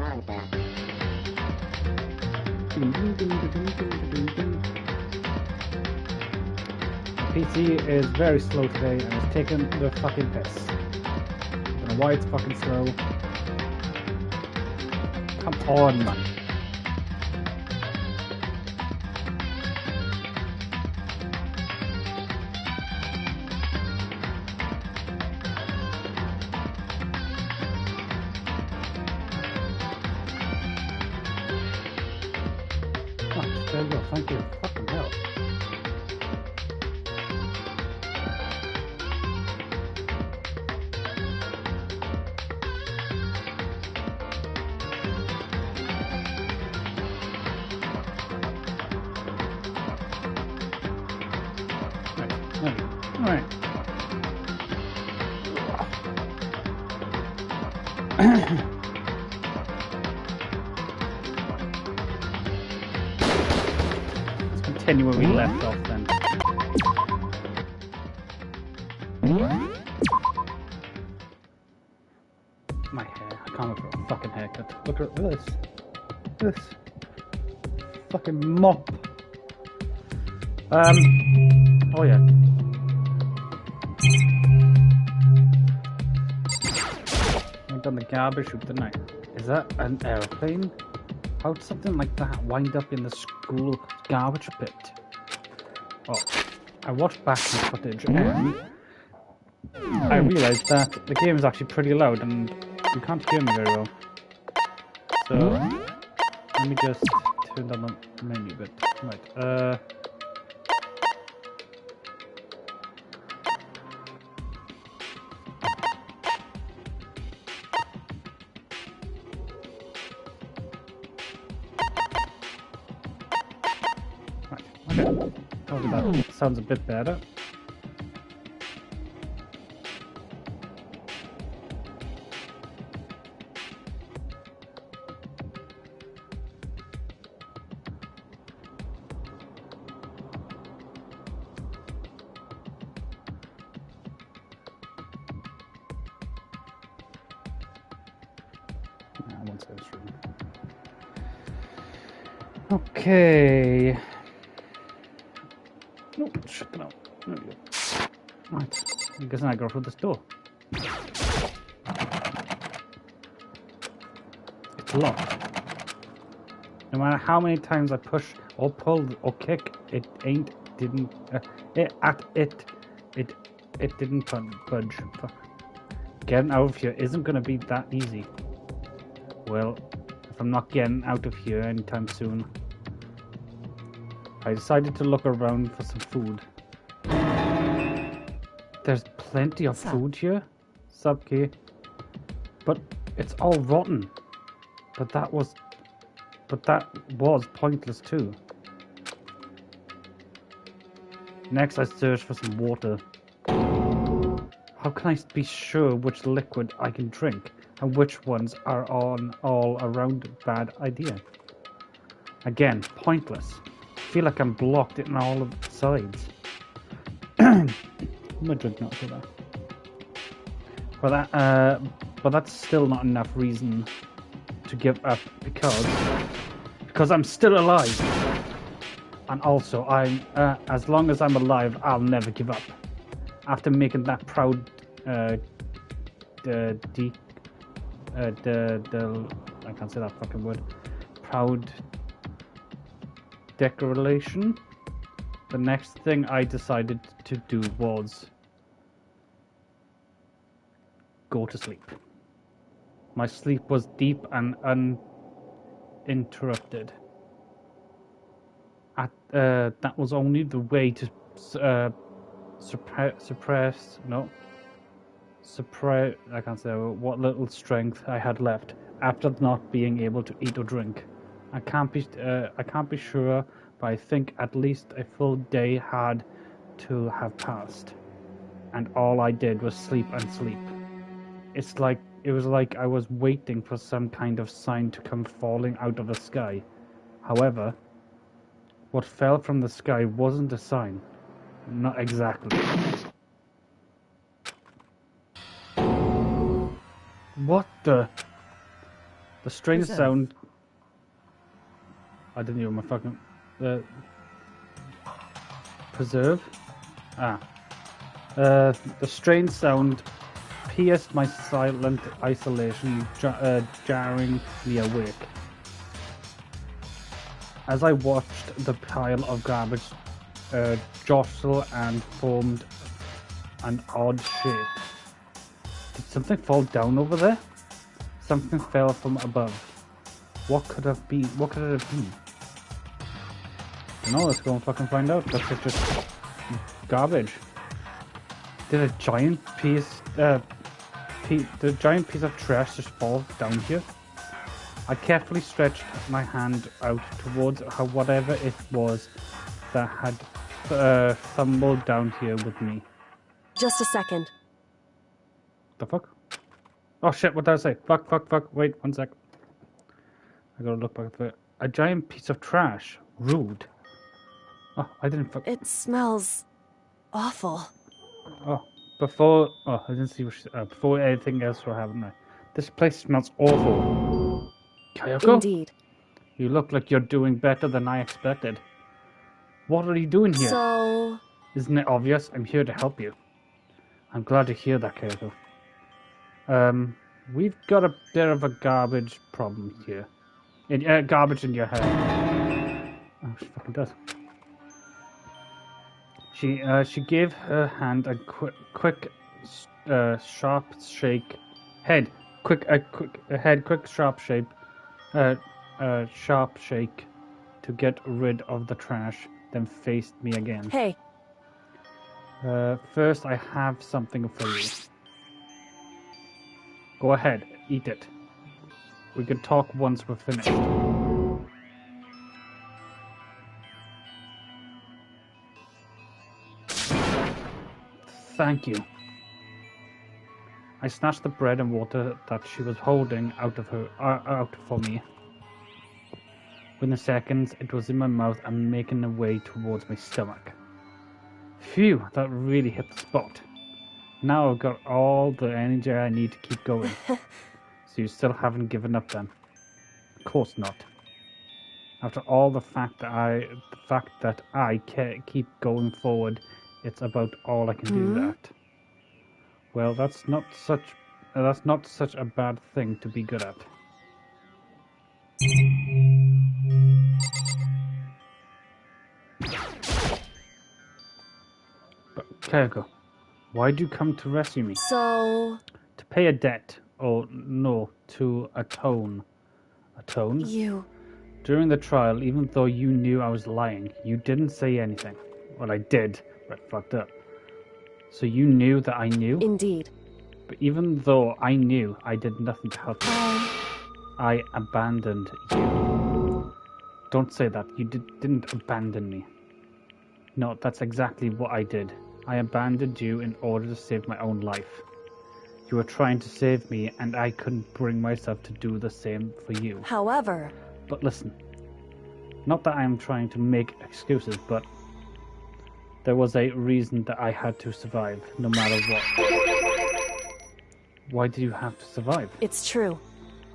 Danganronpa. PC is very slow today and it's taking the fucking piss. I don't know why it's fucking slow. Come on, man. Oh, there you go, thank you. Fucking hell. Alright. Let's continue where we left off then. My hair. I can't look at a fucking haircut. Look at this. This. Fucking mop. Oh yeah. Went on the garbage chute tonight. Is that an aeroplane? How did something like that wind up in the school garbage pit? Oh, I watched back the footage and I realised that the game is actually pretty loud and you can't hear me very well. So let me just turn down the menu a bit. Right. Okay. That sounds a bit better. I won't say this room. Okay. No, shut it out. There we go. Right. I guess I go through this door. It's locked. No matter how many times I push or pull or kick, it didn't budge. Fuck. Getting out of here isn't gonna be that easy. Well, if I'm not getting out of here anytime soon, I decided to look around for some food. There's plenty of food here, Subkey, but it's all rotten. But that was pointless too. Next, I searched for some water. How can I be sure which liquid I can drink and which ones are on all around bad idea? Again, pointless. I feel like I'm blocked in all of the sides. I'm gonna drink not for that. But that's still not enough reason to give up because I'm still alive. And also, as long as I'm alive, I'll never give up. After making that proud, I can't say that fucking word. Proud declaration. The next thing I decided to do was go to sleep. My sleep was deep and uninterrupted. That was only the way to suppress. I can't say what little strength I had left after not being able to eat or drink. I can't be sure, but I think at least a full day had to have passed, and all I did was sleep and sleep. It was like I was waiting for some kind of sign to come falling out of the sky. However, what fell from the sky wasn't a sign. Not exactly. What the? The strange Preserve. sound. I didn't hear my fucking. The preserve. The strange sound pierced my silent isolation, jarring me awake. As I watched the pile of garbage jostle and formed an odd shape. Did something fall down over there? Something fell from above. What could have been? What could it have been? No, let's go and fucking find out. Looks like just garbage. Did a giant piece of trash just fall down here? I carefully stretched my hand out towards whatever it was that had tumbled down here with me. Just a second. The fuck? Oh shit, what did I say? Fuck. Wait, 1 sec. I gotta look back for a giant piece of trash. Rude. Oh, I didn't fuck. It smells awful. Oh, I didn't see what before anything else will happen there. This place smells awful. Kayako? Indeed. You look like you're doing better than I expected. What are you doing here? So... Isn't it obvious? I'm here to help you. I'm glad to hear that, Kayako. We've got a bit of a garbage problem here. Garbage in your head. Oh, she fucking does. She gave her hand a quick, sharp shake. Sharp shake to get rid of the trash. Then faced me again. Hey. First, I have something for you. Go ahead, eat it. We can talk once we're finished. Thank you. I snatched the bread and water that she was holding out for me. Within seconds, it was in my mouth and making a way towards my stomach. Phew, that really hit the spot. Now I've got all the energy I need to keep going. So you still haven't given up then? Of course not. After all, the fact that I keep going forward, it's about all I can do that. Well, that's not such a bad thing to be good at. But Kayako, why'd you come to rescue me? So... To pay a debt, or no, to atone. Atone? You... During the trial, even though you knew I was lying, you didn't say anything. Well, I did, but I fucked up. So you knew that I knew? Indeed. But even though I knew, I did nothing to help you. I abandoned you. Don't say that. You didn't abandon me. No, that's exactly what I did. I abandoned you in order to save my own life. You were trying to save me, and I couldn't bring myself to do the same for you. However... But listen, not that I am trying to make excuses, but there was a reason that I had to survive, no matter what. Why do you have to survive? It's true.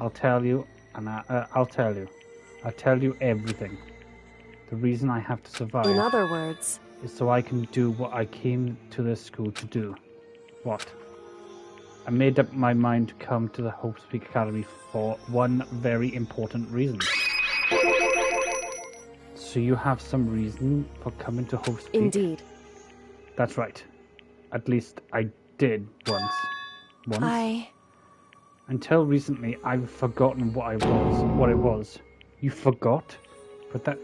I'll tell you, and I'll tell you. I'll tell you everything. The reason I have to survive... In other words... is so I can do what I came to this school to do. What? I made up my mind to come to the Hope Speak Academy for one very important reason. So you have some reason for coming to Hope Speak? Indeed. That's right. At least I did once. Until recently, I've forgotten what it was. You forgot? But that...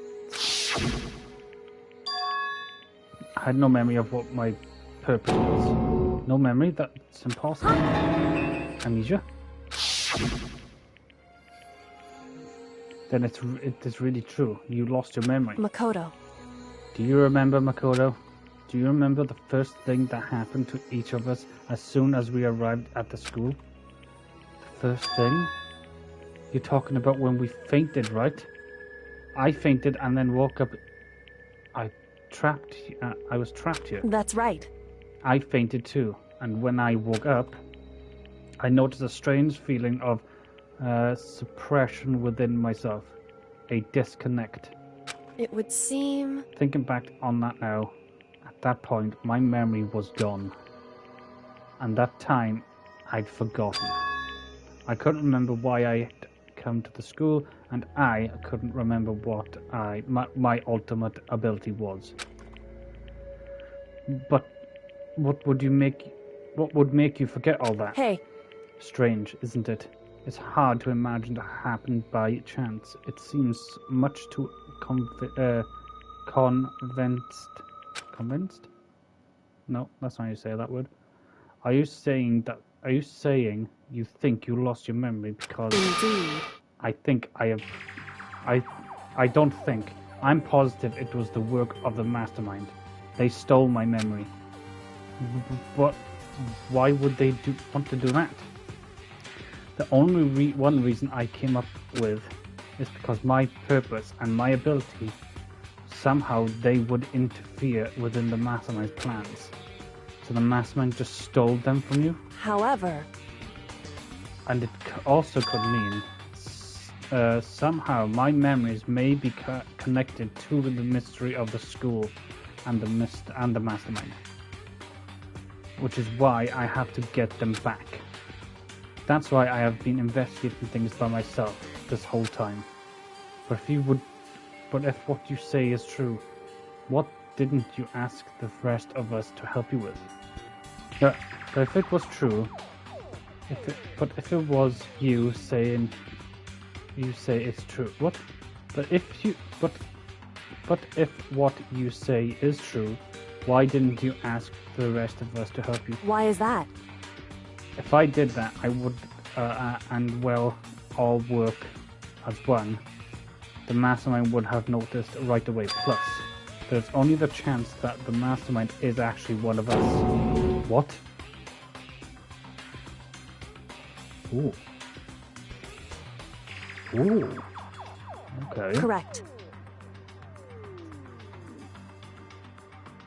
I had no memory of what my purpose was. No memory? That's impossible. Amnesia? Then it is really true. You lost your memory. Makoto. Do you remember, Makoto? Do you remember the first thing that happened to each of us as soon as we arrived at the school? The first thing? You're talking about when we fainted, right? I fainted and then woke up. I was trapped here. That's right. I fainted too, and when I woke up, I noticed a strange feeling of suppression within myself, a disconnect. It would seem... Thinking back on that now, at that point, my memory was gone. And that time, I'd forgotten. I couldn't remember why I had come to the school, and I couldn't remember what my ultimate ability was. But what would make you forget all that? Hey, Strange, isn't it? It's hard to imagine it happened by chance. It seems much too convinced. Convinced? No, that's not how you say that word. Are you saying you think you lost your memory because indeed. I don't think. I'm positive it was the work of the mastermind. They stole my memory. But why would they want to do that? The only one reason I came up with is because my purpose and my ability, somehow they would interfere within the mastermind's plans. So the mastermind just stole them from you? However... And it also could mean somehow my memories may be connected to the mystery of the school and the mastermind. Which is why I have to get them back. That's why I have been investigating things by myself this whole time. But if what you say is true, what didn't you ask the rest of us to help you with? But if it was true, if it was you say it's true, what? But if what you say is true, why didn't you ask the rest of us to help you? Why is that? If I did that, I would, all work as one. The mastermind would have noticed right away. Plus, there's only the chance that the mastermind is actually one of us. What? Ooh. Ooh. Okay. Correct.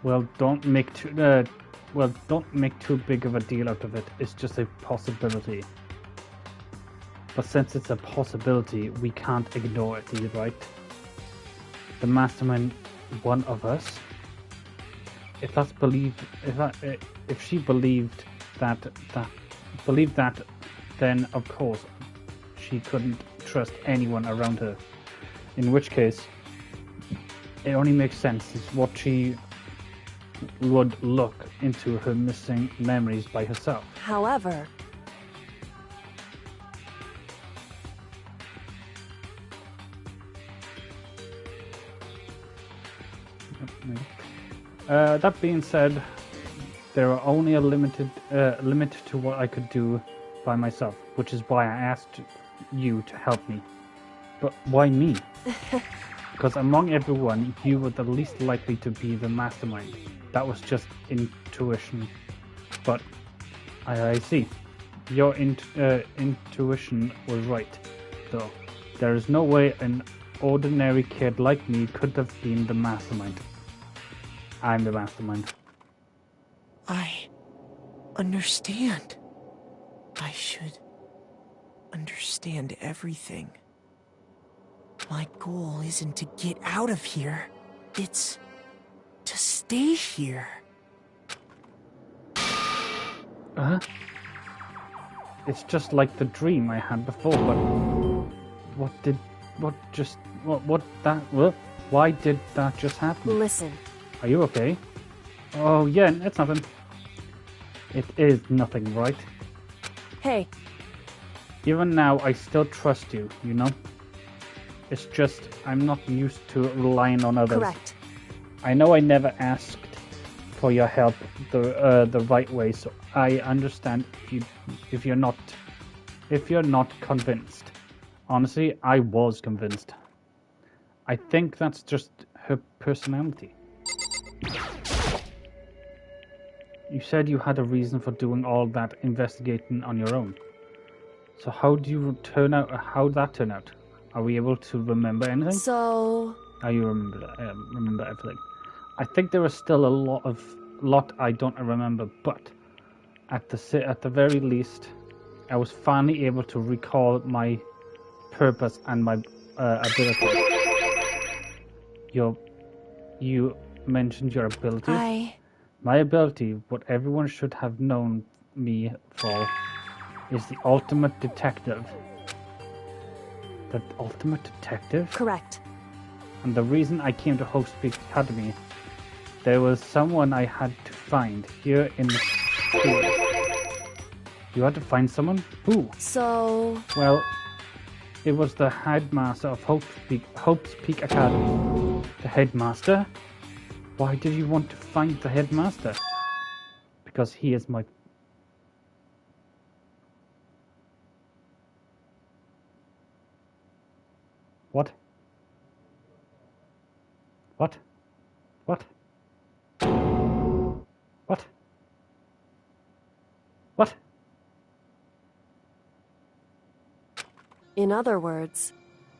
Well, don't make too big of a deal out of it. It's just a possibility. But since it's a possibility, we can't ignore it, right? The mastermind, one of us. If she believed that, then of course she couldn't trust anyone around her. In which case, it only makes sense is what she would look into her missing memories by herself. However... That being said, there are only a limit to what I could do by myself, which is why I asked you to help me. But why me? Because among everyone, you were the least likely to be the mastermind. That was just intuition. But I see. Your intuition was right, though. There is no way an ordinary kid like me could have been the mastermind. I'm the mastermind. I understand. I should understand everything. My goal isn't to get out of here. It's to stay here. It's just like the dream I had before, but why did that just happen? Listen. Are you okay? Oh yeah, it's nothing. It is nothing, right? Hey. Even now, I still trust you, you know? It's just, I'm not used to relying on others. Correct. I know I never asked for your help the right way, so I understand if you're not convinced. Honestly, I was convinced. I think that's just her personality. You said you had a reason for doing all that investigating on your own. So how'd that turn out? Are we able to remember anything? So... Oh, you remember everything. I think there is still a lot I don't remember, but at the very least, I was finally able to recall my purpose and my ability. You mentioned your ability. My ability, what everyone should have known me for, is the ultimate detective. The ultimate detective? Correct. And the reason I came to Hope's Peak Academy, there was someone I had to find here in the school. You had to find someone? Who? So... Well, it was the headmaster of Hope's Peak Academy. The headmaster? Why did you want to find the headmaster? Because he is my... What? What? What? What? What? In other words...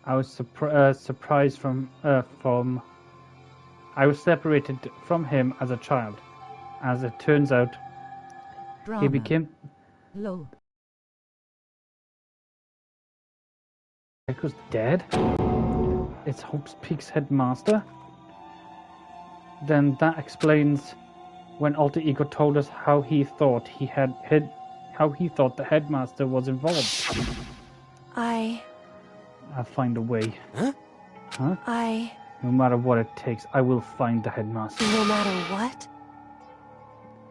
I was surprised from... I was separated from him as a child. As it turns out, he became... Low. Echo's dead? It's Hope's Peak's headmaster? Then that explains when Alter Ego told us how he thought the headmaster was involved. I'll find a way. Huh? Huh? No matter what it takes, I will find the headmaster. No matter what?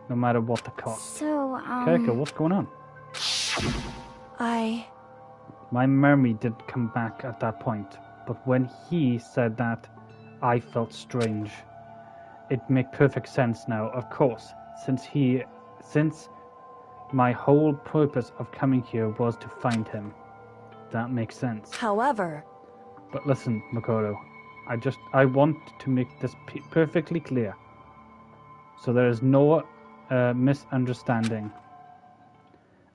No matter what the cost. So, Keiko, what's going on? My memory did come back at that point, but when he said that, I felt strange. It makes perfect sense now, of course, since my whole purpose of coming here was to find him. That makes sense. However... But listen, Makoto, I want to make this perfectly clear, so there is no misunderstanding.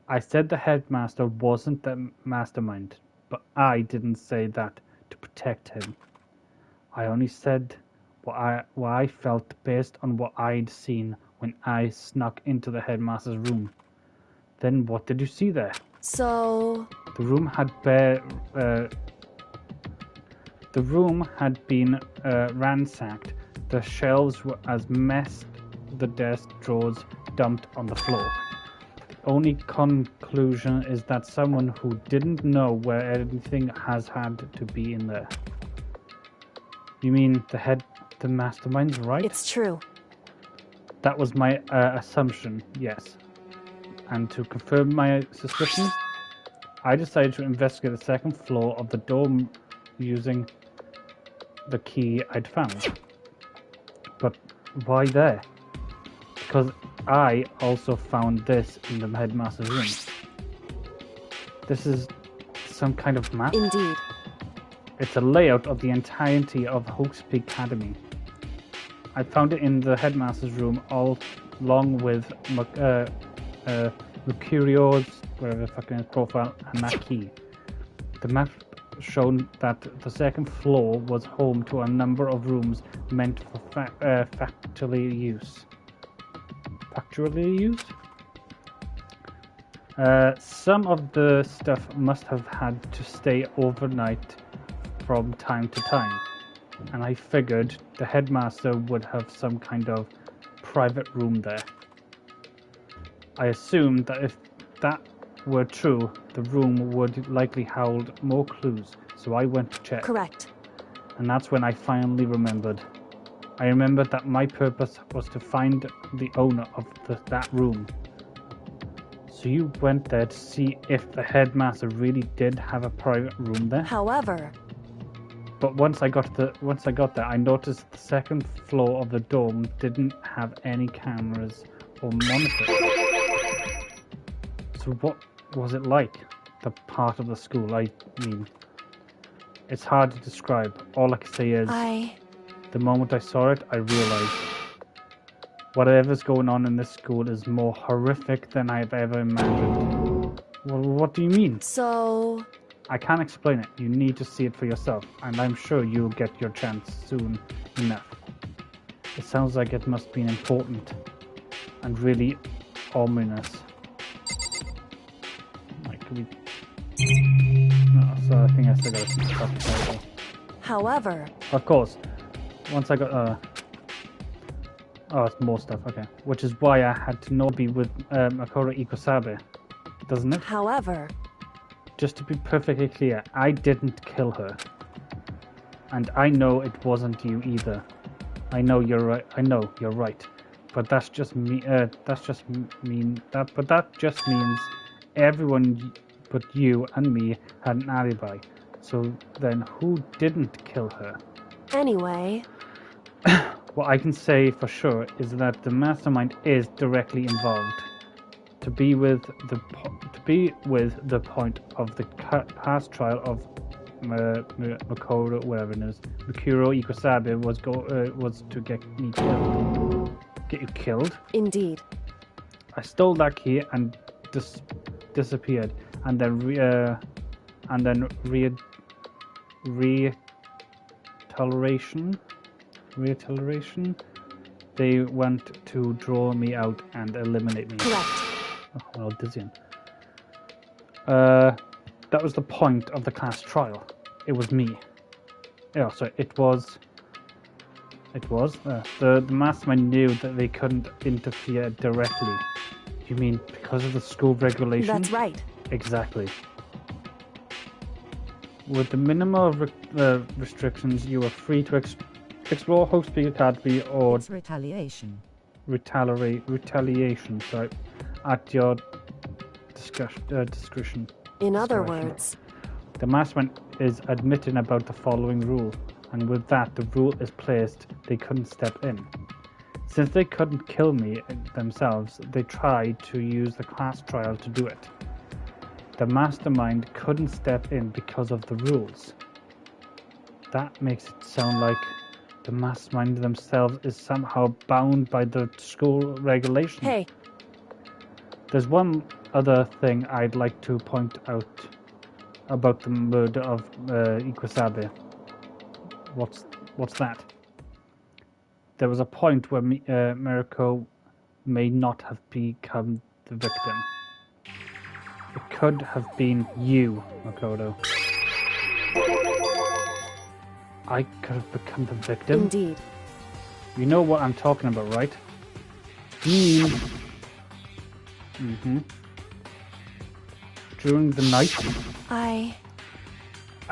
I said the headmaster wasn't the mastermind, but I didn't say that to protect him. I only said what I felt based on what I'd seen when I snuck into the headmaster's room. Then what did you see there? So... The room had been ransacked. The shelves were as messed, the desk drawers dumped on the floor. The only conclusion is that someone who didn't know where anything has had to be in there. You mean the mastermind's right? It's true. That was my assumption, yes. And to confirm my suspicions, I decided to investigate the second floor of the dorm using the key I'd found. But why there? Because I also found this in the headmaster's room. This is some kind of map? Indeed. It's a layout of the entirety of Hope's Peak Academy. I found it in the headmaster's room along with Mercurio's whatever fucking profile and that key. The map showed that the second floor was home to a number of rooms meant for factually use. Factually used? Some of the stuff must have had to stay overnight from time to time, and I figured the headmaster would have some kind of private room there. I assumed that if that were true, the room would likely hold more clues, so I went to check. Correct. And that's when I finally remembered. I remembered that my purpose was to find the owner of that room. So you went there to see if the headmaster really did have a private room there? However... But once I got there, I noticed the second floor of the dorm didn't have any cameras or monitors. So what was it like? The part of the school, I mean. It's hard to describe. All I can say is, the moment I saw it, I realized whatever's going on in this school is more horrific than I've ever imagined. Well, what do you mean? So... I can't explain it. You need to see it for yourself, and I'm sure you'll get your chance soon enough. It sounds like it must be important and really ominous. My can we... No, so I think I still got some stuff to tell. However, Of course, once I got... Oh, it's more stuff, okay. Which is why I had to not be with Makoto Ikusabe, doesn't it? however, Just to be perfectly clear, I didn't kill her. And I know it wasn't you either. I know you're right. I know you're right. But that's just me. But that just means everyone but you and me had an alibi. So then, who didn't kill her? anyway, What I can say for sure is that the mastermind is directly involved. To be with the point of the past trial of Makoto, whatever it is, Makuro Ikusabe was to get me killed. Get you killed? indeed. I stole that key and disappeared, and then retaliation. They went to draw me out and eliminate me. Correct. Oh, well, dizzying. That was the point of the class trial. It was me. Yeah, sorry, it was. The mastermind knew that they couldn't interfere directly. You mean because of the school regulation? That's right. Exactly. With the minimal restrictions, you are free to explore Hope Peak Academy or It's retaliation. retaliation. Sorry, at your discretion. In other Discretion. words, The mastermind is admitting about the following rule, and with that the rule is placed, they couldn't step in. Since they couldn't kill me themselves, they tried to use the class trial to do it. The mastermind couldn't step in because of the rules. That makes it sound like the mastermind themselves is somehow bound by the school regulation. hey, There's one other thing I'd like to point out about the murder of Ikusabe. What's that? There was a point where Mirako may not have become the victim. It could have been you, Makoto. I could have become the victim? indeed. You know what I'm talking about, right? Mm-hmm. During the night, I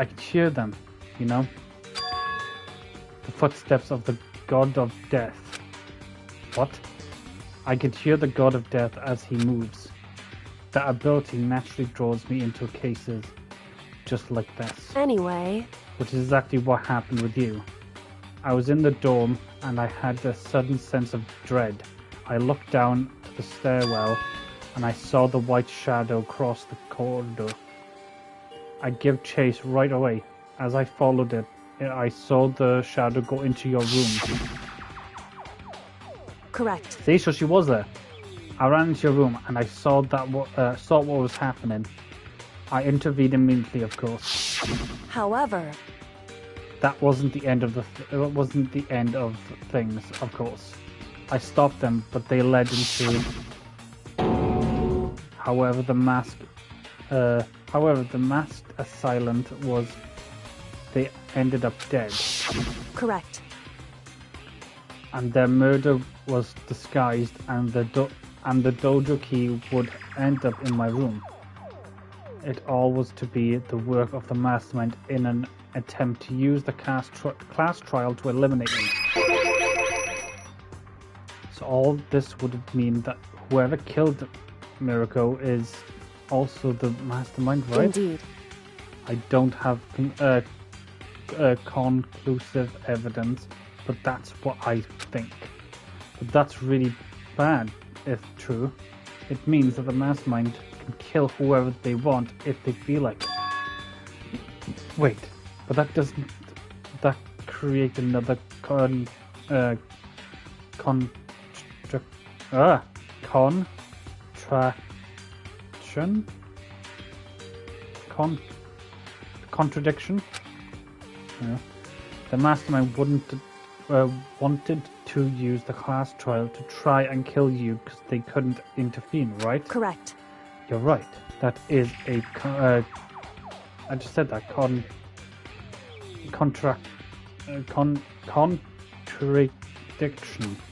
could hear them, you know? The footsteps of the god of death. What? I could hear the god of death as he moves. That ability naturally draws me into cases just like this. anyway, Which is exactly what happened with you. I was in the dorm and I had a sudden sense of dread. I looked down to the stairwell and I saw the white shadow cross the corridor. I gave chase right away. As I followed it, I saw the shadow go into your room. correct. See, so she was there. I ran into your room and I saw what was happening. I intervened immediately, of course. However, That wasn't the end of things, of course. I stopped them, but they led into. However, the masked assailant was. They ended up dead, correct. and their murder was disguised, and the dojo key would end up in my room. It all was to be the work of the mastermind in an attempt to use the class trial to eliminate me. So all this would mean that whoever killed Mirako is also the mastermind, right? Indeed. I don't have conclusive evidence, but that's what I think. But that's really bad, if true. It means that the mastermind can kill whoever they want if they feel like it. Wait, but that doesn't... That create another contradiction? Yeah. The mastermind wanted to use the class trial to try and kill you because they couldn't intervene, right? Correct. You're right. that is a I just said that contradiction.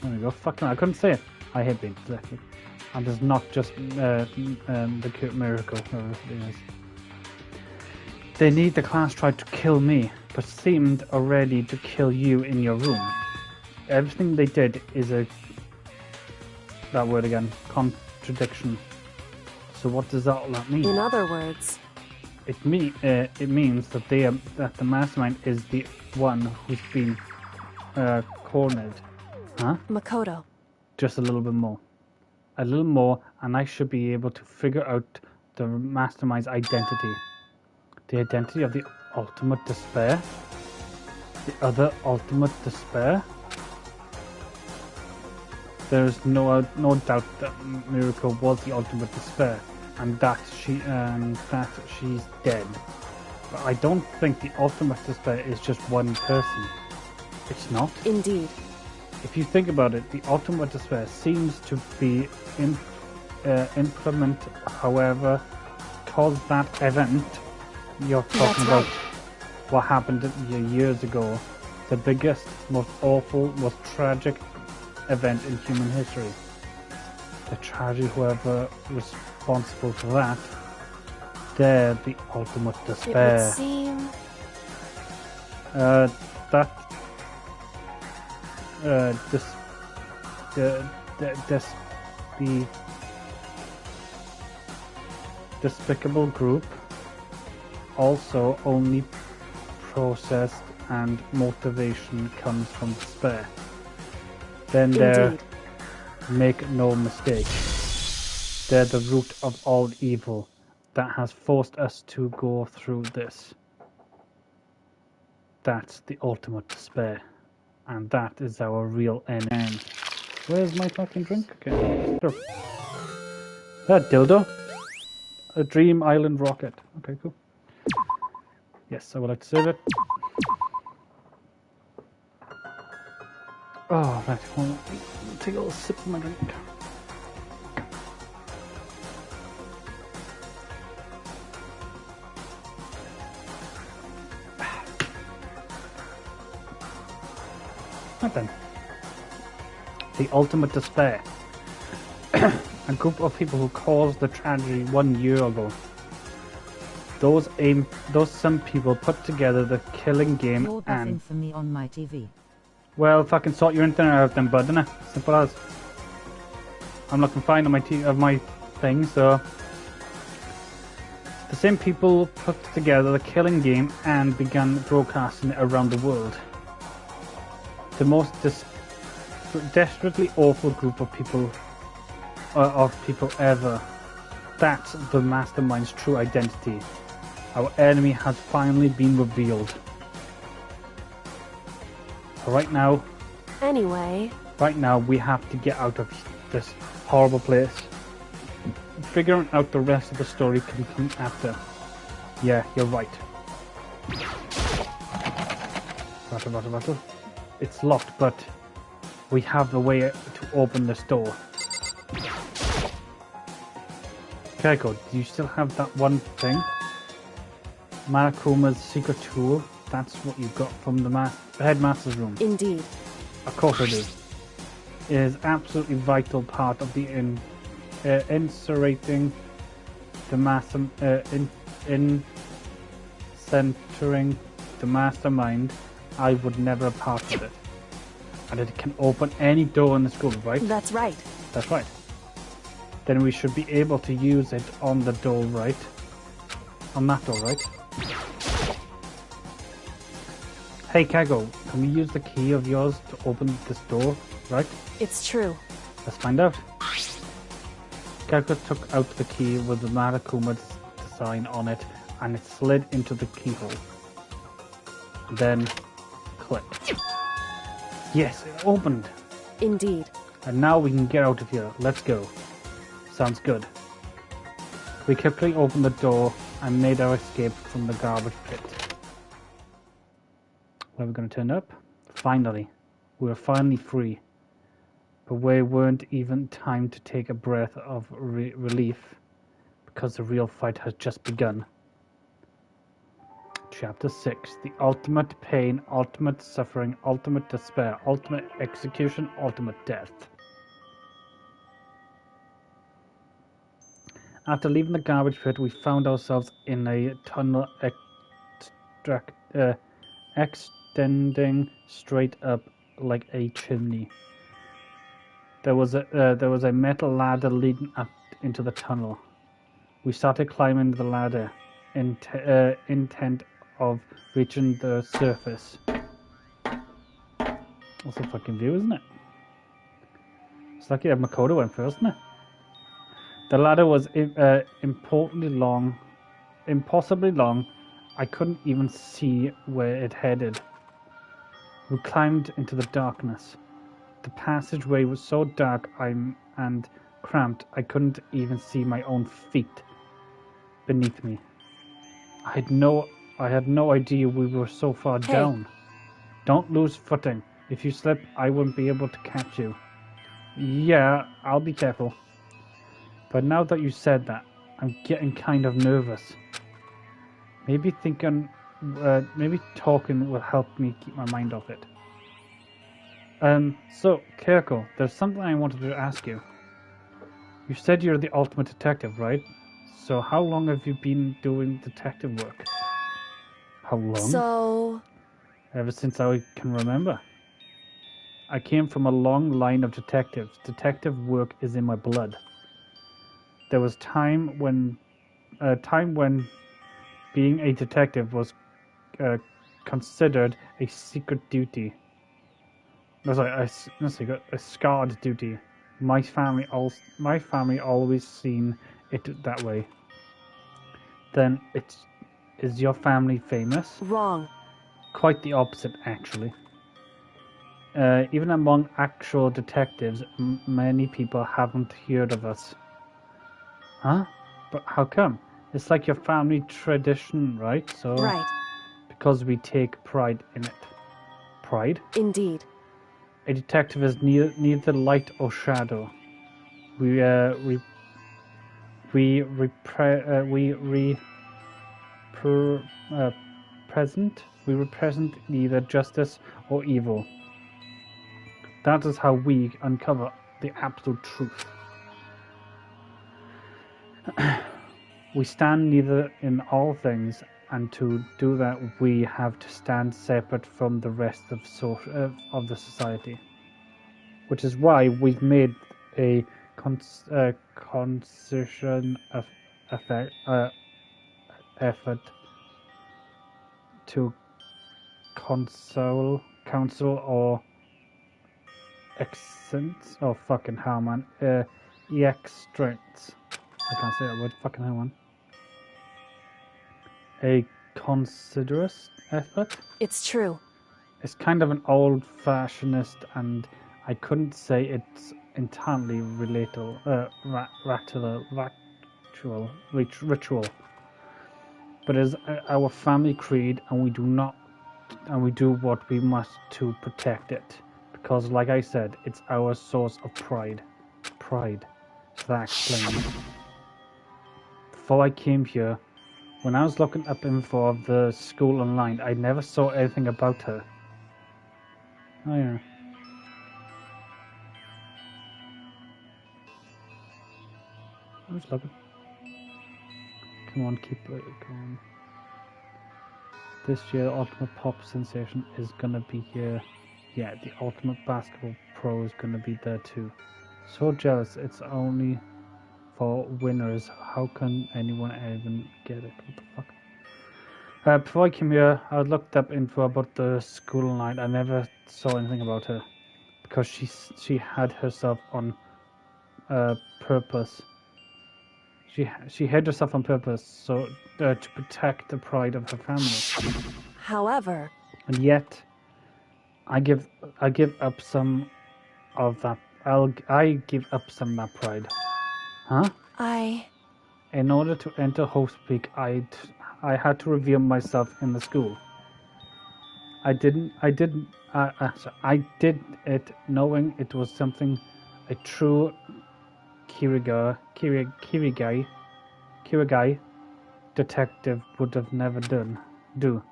There we go. Fucking, I couldn't say it. I hate being dyslexic. And it's not just the cute miracle. They need the class tried to kill me, but seemed already to kill you in your room. Everything they did is that word again, contradiction. So what does all that mean? In other words, it means that the mastermind is the one who's been cornered. Huh? Makoto. Just a little bit more. A little more, and I should be able to figure out the mastermind's identity. The identity of the ultimate despair? The other ultimate despair? There's no doubt that Miracle was the ultimate despair, and that she's dead. But I don't think the ultimate despair is just one person. It's not. Indeed. If you think about it, the ultimate despair seems to be implement, however, cause that event you're talking about, what happened years ago, the biggest, most awful, most tragic event in human history. The tragedy, whoever responsible for that, they're the ultimate despair. It would seem the despicable group also only processed and motivation comes from despair. Then indeed. Make no mistake, they're the root of all evil that has forced us to go through this. That's the ultimate despair, and that is our real end. Where's my fucking drink? Okay. That dildo? A Dream Island rocket. Okay, cool. Yes, I would like to save it. Oh, right. Well, take a little sip of my drink. Right then. The ultimate despair. A group of people who caused the tragedy 1 year ago. Those some people put together the killing game. You're buffing for me on my TV. Well, fucking sort your internet out then, bud, innit? Simple as. I'm looking fine on my thing, so. The same people put together the killing game and began broadcasting it around the world. The most desperately awful group of people ever. That's the mastermind's true identity. Our enemy has finally been revealed. Right now, we have to get out of this horrible place. Figuring out the rest of the story can come after. Yeah, you're right. Rattle. It's locked, but we have the way to open this door. Keiko, do you still have that one thing? Marakuma's secret tool? That's what you got from the headmaster's room. Indeed. Of course I do. It is absolutely vital part of the inserting the centering the mastermind. I would never part with it. And it can open any door in the school, right? That's right. That's right. Then we should be able to use it on the door, right? On that door, right? Hey Kago, can we use the key of yours to open this door, right? It's true. Let's find out. Kago took out the key with the Marakuma's design on it and it slid into the keyhole. Then, click. Yes, it opened. Indeed. And now we can get out of here. Let's go. Sounds good. We quickly opened the door and made our escape from the garbage pit. Where are we going to turn up? Finally. We were finally free. But we weren't even time to take a breath of relief because the real fight has just begun. Chapter 6. The ultimate pain, ultimate suffering, ultimate despair, ultimate execution, ultimate death. After leaving the garbage pit, we found ourselves in a tunnel extending straight up like a chimney. There was a metal ladder leading up into the tunnel. We started climbing the ladder, intent of reaching the surface. That's a fucking view, isn't it? It's lucky that Makoto went first, isn't it? The ladder was impossibly long. I couldn't even see where it headed. We climbed into the darkness. The passageway was so dark and cramped I couldn't even see my own feet beneath me. I had no idea we were so far down. Don't lose footing. If you slip, I won't be able to catch you. Yeah, I'll be careful. But now that you said that, I'm getting kind of nervous. Maybe talking will help me keep my mind off it. So, Kirko, there's something I wanted to ask you. You said you're the ultimate detective, right? So how long have you been doing detective work? How long? So... Ever since I can remember. I came from a long line of detectives. Detective work is in my blood. There was time when being a detective was considered a secret duty. No, sorry, a scarred duty. My family always seen it that way. Then is your family famous? Wrong. Quite the opposite, actually. Even among actual detectives, many people haven't heard of us. Huh? But how come? It's like your family tradition, right? So Right. Because we take pride in it. Pride? Indeed. A detective is neither light or shadow. We represent neither justice or evil. That is how we uncover the absolute truth. We stand neither in all things, and to do that we have to stand separate from the rest of the society. Which is why we've made a concerted effort to counsel or extents. Oh fucking hell, man! Extracts. I can't say that word. Fucking hell, man. A considerous effort. It's true. It's kind of an old-fashioned, and I couldn't say it's entirely ritual. But it's our family creed, and we do what we must to protect it. Because, like I said, it's our source of pride. Pride. So that explains. Before I came here, when I was looking up info of the school online, I never saw anything about her. Oh yeah. I was looking. Come on, keep it going. This year, Ultimate Pop Sensation is gonna be here. Yeah, the Ultimate Basketball Pro is gonna be there too. So jealous, it's only for winners. How can anyone even get it? What the fuck? Before I came here, I looked up info about the school online. I never saw anything about her. Because she had herself on purpose. She hid herself on purpose, so to protect the pride of her family. However... And yet, I give up some of that. I give up some of that pride. Huh? In order to enter Hope's Peak, I had to reveal myself in the school. I did it knowing it was something a true Kirigai Kirigai, detective, would have never do.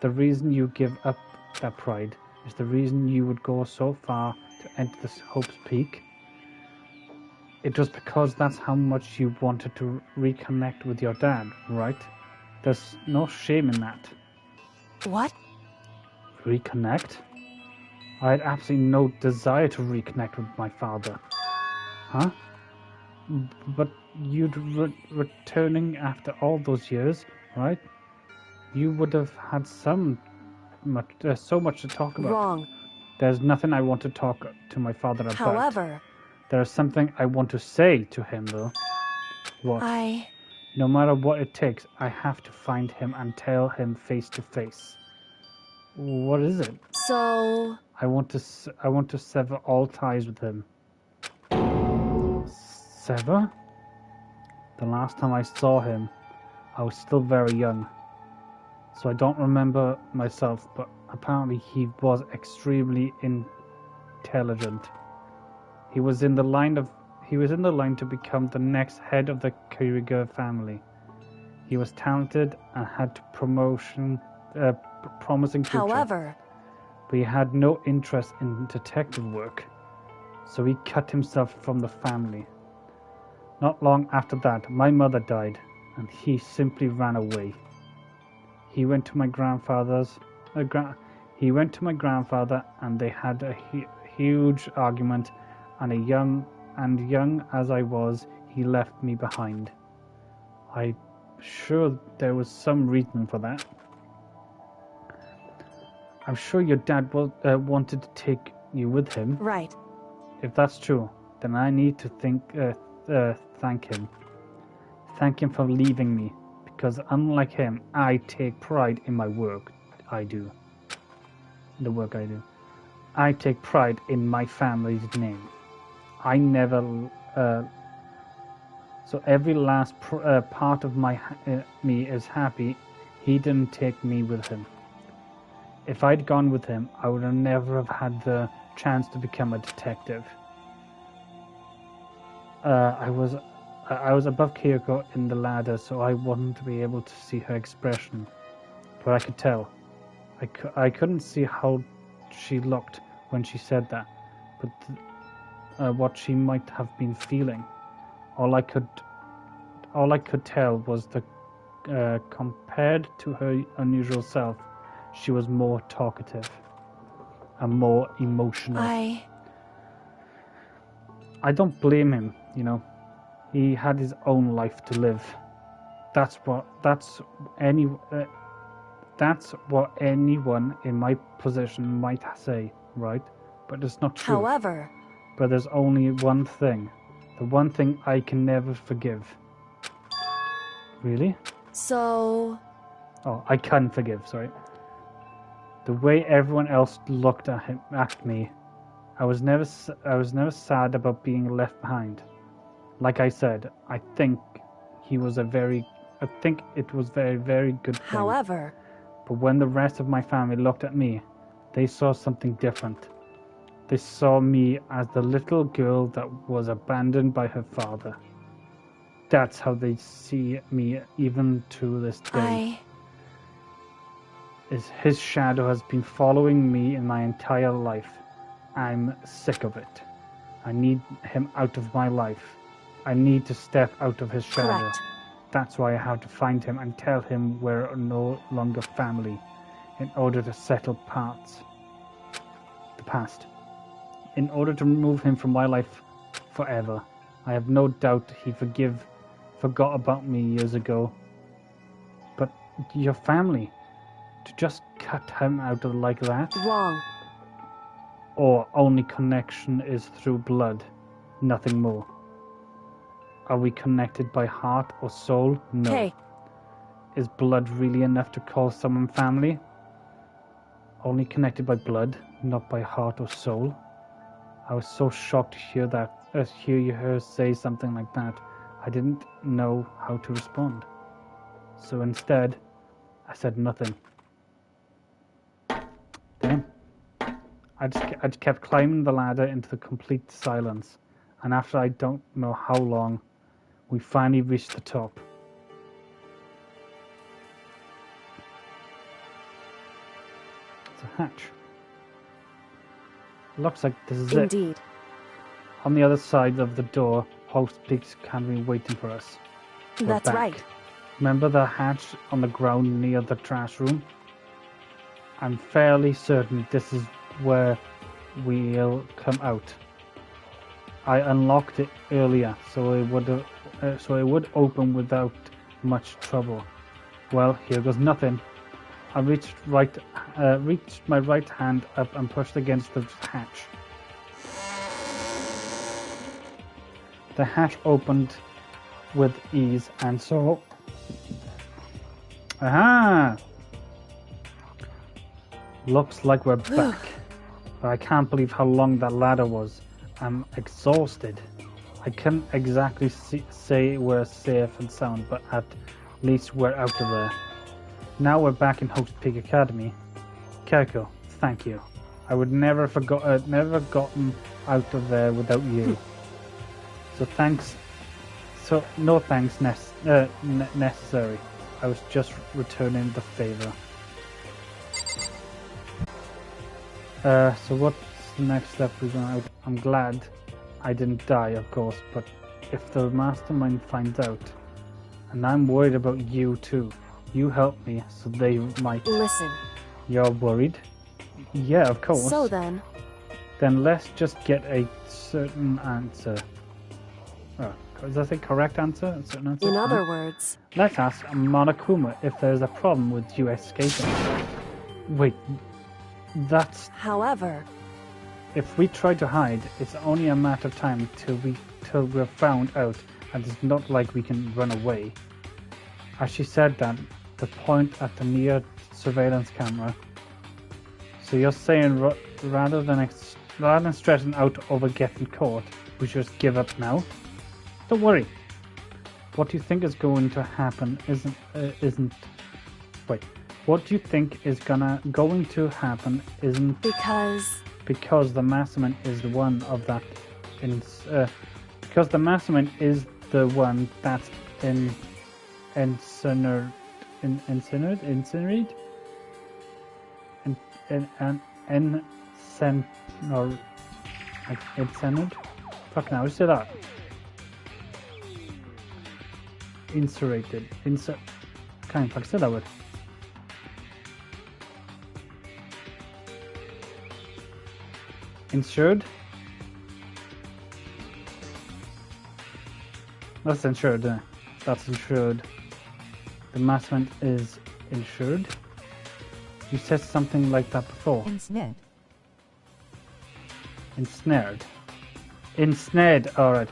The reason you give up that pride is the reason you would go so far to enter this Hope's Peak. It was because that's how much you wanted to reconnect with your dad, right? There's no shame in that. What? Reconnect? I had absolutely no desire to reconnect with my father. Huh? But you'd returning after all those years, right? You would have had so much to talk about. Wrong. There's nothing I want to talk to my father about. However, There's something I want to say to him, though. What? No matter what it takes, I have to find him and tell him face to face. What is it? So... I want to sever all ties with him. Sever? The last time I saw him, I was still very young. So I don't remember myself, but apparently he was extremely intelligent. He was in the line to become the next head of the Kiriga family. He was talented and had promising future. However, but he had no interest in detective work, so he cut himself from the family. Not long after that, my mother died, and he simply ran away. He went to my grandfather's. He went to my grandfather, and they had a huge argument. And young as I was, he left me behind. I'm sure there was some reason for that. I'm sure your dad wanted to take you with him. right. If that's true, then I need to thank him. Thank him for leaving me, because unlike him, I take pride in my work. I do. The work I do. I take pride in my family's name. I never. So every last part of me is happy he didn't take me with him. If I'd gone with him, I would have never have had the chance to become a detective. I was above Kyoko in the ladder, so I wouldn't be able to see her expression. But I could tell. I couldn't see how she looked when she said that, but what she might have been feeling. All I could tell was that compared to her unusual self, she was more talkative and more emotional. I don't blame him, you know. He had his own life to live. That's what anyone in my position might say, right? But it's not true. However, But there's only one thing. The one thing I can never forgive. Really? so... Oh, I can forgive, sorry. The way everyone else looked at me. I was never sad about being left behind. Like I said, I think it was a very very good thing. However, But when the rest of my family looked at me, they saw something different. They saw me as the little girl that was abandoned by her father. That's how they see me even to this day. His shadow has been following me in my entire life. I'm sick of it. I need him out of my life. I need to step out of his shadow. Correct. That's why I have to find him and tell him we're no longer family in order to settle the past. In order to remove him from my life forever. I have no doubt he forgot about me years ago. But your family, to just cut him out of like that? wrong. Or only connection is through blood, nothing more? Are we connected by heart or soul? No. Hey, Is blood really enough to call someone family? Only connected by blood, not by heart or soul? I was so shocked to hear her say something like that. I didn't know how to respond. So instead, I said nothing. Damn. I just kept climbing the ladder into the complete silence. And after I don't know how long, we finally reached the top. It's a hatch. Looks like this is it. Indeed. On the other side of the door, Host Peaks can be waiting for us. We're That's back. right. Remember the hatch on the ground near the trash room? I'm fairly certain this is where we'll come out. I unlocked it earlier, so it would open without much trouble. Well, here goes nothing. I reached my right hand up and pushed against the hatch. The hatch opened with ease, and so... Aha! Looks like we're back. But I can't believe how long that ladder was. I'm exhausted. I can't exactly say we're safe and sound, but at least we're out of there. Now we're back in Host Peak Academy. Keiko, thank you. I would never gotten out of there without you. So thanks. So no thanks necessary. I was just returning the favor. So what's the next step we're going to... I'm glad I didn't die, of course, but if the mastermind finds out, and I'm worried about you too, you help me so they might... Listen. You're worried? Yeah, of course. So then... Then let's just get a certain answer. Oh, is that the correct answer? A certain answer? In other words... Let's ask Monokuma if there's a problem with you escaping. Wait, that's... However... If we try to hide, it's only a matter of time till we're found out, and it's not like we can run away. As she said that, the point at the near surveillance camera. So you're saying rather than stressing out over getting caught, we should just give up now? Don't worry. What do you think is going to happen isn't... Wait. What do you think is going to happen isn't... Because the mastermind is the one of that... because the mastermind is the one that's incinerate? Fuck now, just say that. Inserated. Can't fuck say that word. Insured? That's insured, that's insured. The mastermind is insured? You said something like that before. Ensnared. Ensnared. Ensnared, alright.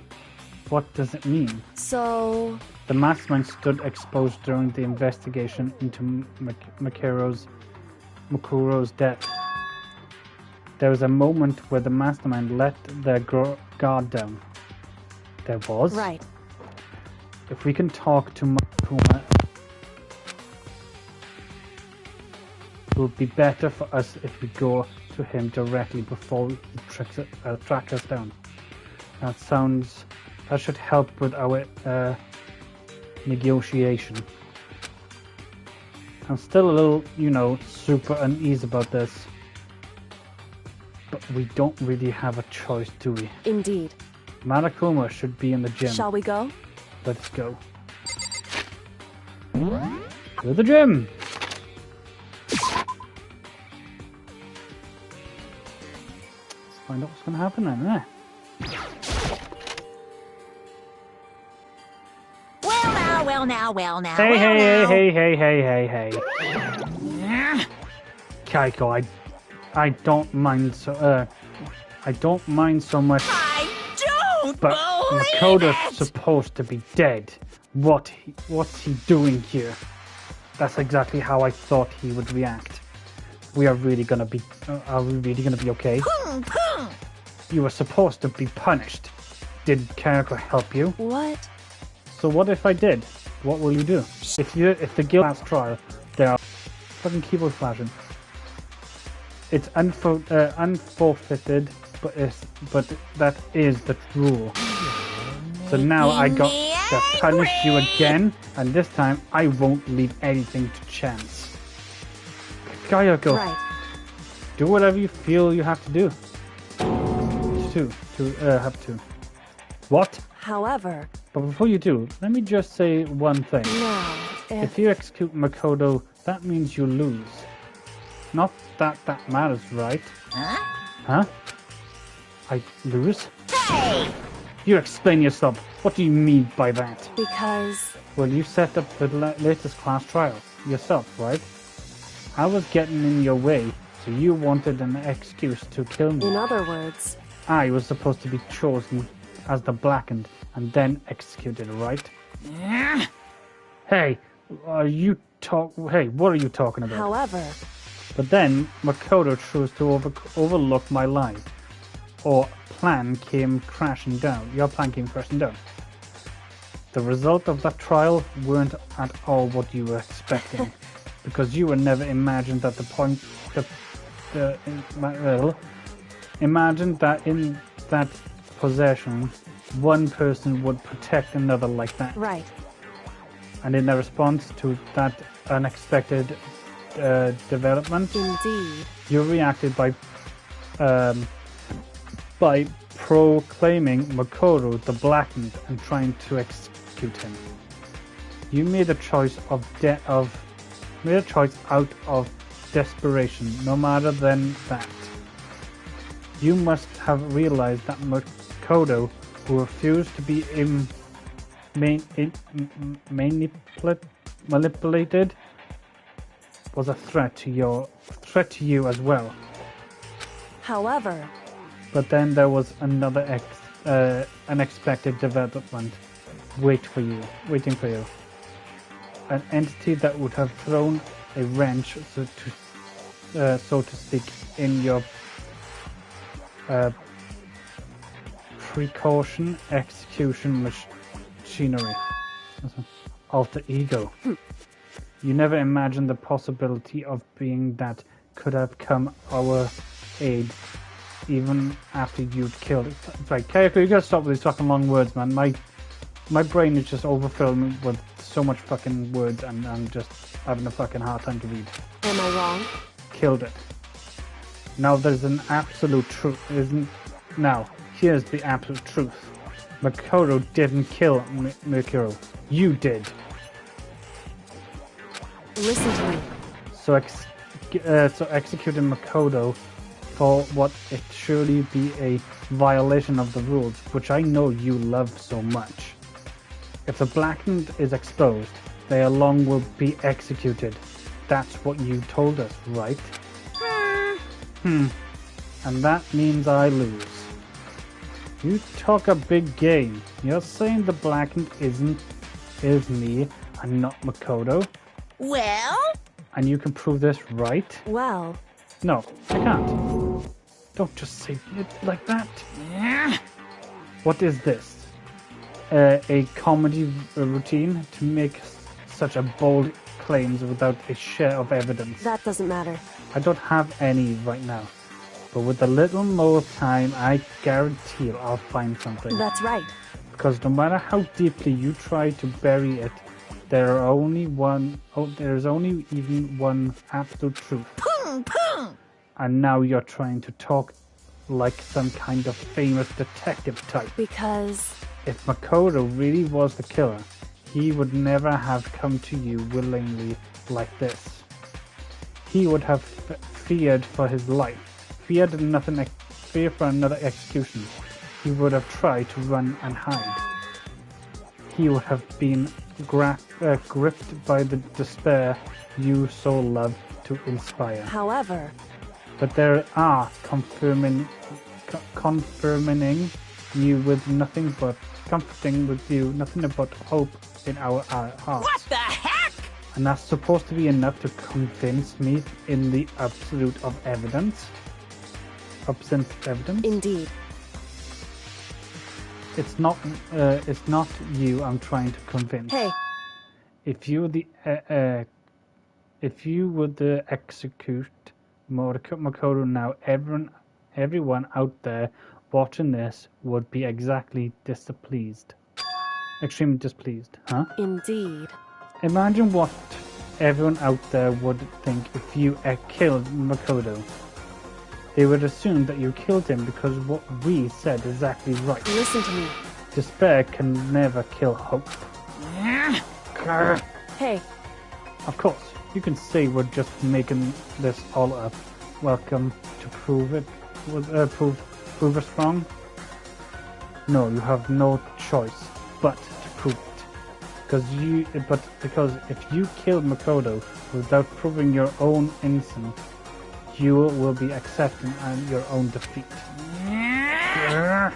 What does it mean? So... The mastermind stood exposed during the investigation into Makuro's death. There was a moment where the mastermind let their guard down. There was? Right. If we can talk to Monokuma, it would be better for us if we go to him directly before he track us down. That should help with our negotiation. I'm still a little, super uneasy about this. But we don't really have a choice, do we? Indeed. Monokuma should be in the gym. Shall we go? Let's go. To the gym! Let's find out what's going to happen then, eh? Well now. Hey. Keiko, I don't mind so much. I don't But believe Makoto's it! supposed to be dead. What's he doing here? That's exactly how I thought he would react. Are we really gonna be okay? You were supposed to be punished. Did Karako help you? What? So what if I did? What will you do? If the guild last trial, there are fucking keyboard flashing. It's unforfeited, but that is the rule. So now I got to punish you again, and this time I won't leave anything to chance. Kayako, Right. Do whatever you feel you have to do. Have to. What? However, But before you do, let me just say one thing. now, If you execute Makoto, that means you lose. Not that that matters, right? Huh? Huh? I lose? Hey! You explain yourself. What do you mean by that? because Well, you set up the latest class trial yourself, right? I was getting in your way, so you wanted an excuse to kill me. in other words, I was supposed to be chosen as the blackened and then executed, right? Hey, what are you talking about? however, But then Makoto chose to overlook my lie. Or plan came crashing down. Your plan came crashing down. The result of that trial weren't at all what you were expecting, because you were never imagined that imagined that in that possession, one person would protect another like that. right. And in their response to that unexpected development, Indeed. you reacted by proclaiming Makoto the blackened and trying to execute him. You made a choice out of desperation, no matter than that. You must have realized that Makoto, who refused to be manipulated, was a threat to you as well. However, But then there was another unexpected development waiting for you. An entity that would have thrown a wrench, so to speak, in your precaution execution machinery. Alter ego. You never imagined the possibility of being that could have come our aid even after you'd killed it. Right, Kayako, you gotta stop with these fucking long words, man. My brain is just overfilled with so much fucking words and I'm just having a fucking hard time to read. am I wrong? Killed it. Now there's an absolute truth, Now, here's the absolute truth. Makoto didn't kill Mikuro. You did. Listen to me. So executing Makoto for what it surely be a violation of the rules, which I know you love so much. If the blackened is exposed, they alone will be executed. That's what you told us, right? And that means I lose. You talk a big game. You're saying the blackened is me and not Makoto? Well? And you can prove this, right? Well, No, I can't. Don't just say it like that. What is this? A comedy routine to make such a bold claims without a share of evidence? that doesn't matter. I don't have any right now. But with a little more time, I guarantee I'll find something. That's right. Because no matter how deeply you try to bury it, there's only even one absolute truth. Boom, boom! And now you're trying to talk like some kind of famous detective type. Because If Makoto really was the killer, he would never have come to you willingly like this. He would have feared for his life, fear for another execution. He would have tried to run and hide. He would have been gripped by the despair you so love to inspire. however, But there are confirming you with nothing but hope in our hearts. What the heck? And that's supposed to be enough to convince me in the absolute of evidence. Absence of evidence. indeed. It's not you I'm trying to convince. Hey, If you would execute Makoto now, everyone out there watching this would be extremely displeased, huh? indeed. Imagine what everyone out there would think if you killed Makoto. They would assume that you killed him because what we said is exactly right. Listen to me. Despair can never kill hope. Grr. Hey, Of course, you can say we're just making this all up. Welcome to prove it. Prove us wrong. No, you have no choice but to prove it. Because if you killed Makoto without proving your own innocence, you will be accepting your own defeat. Grr.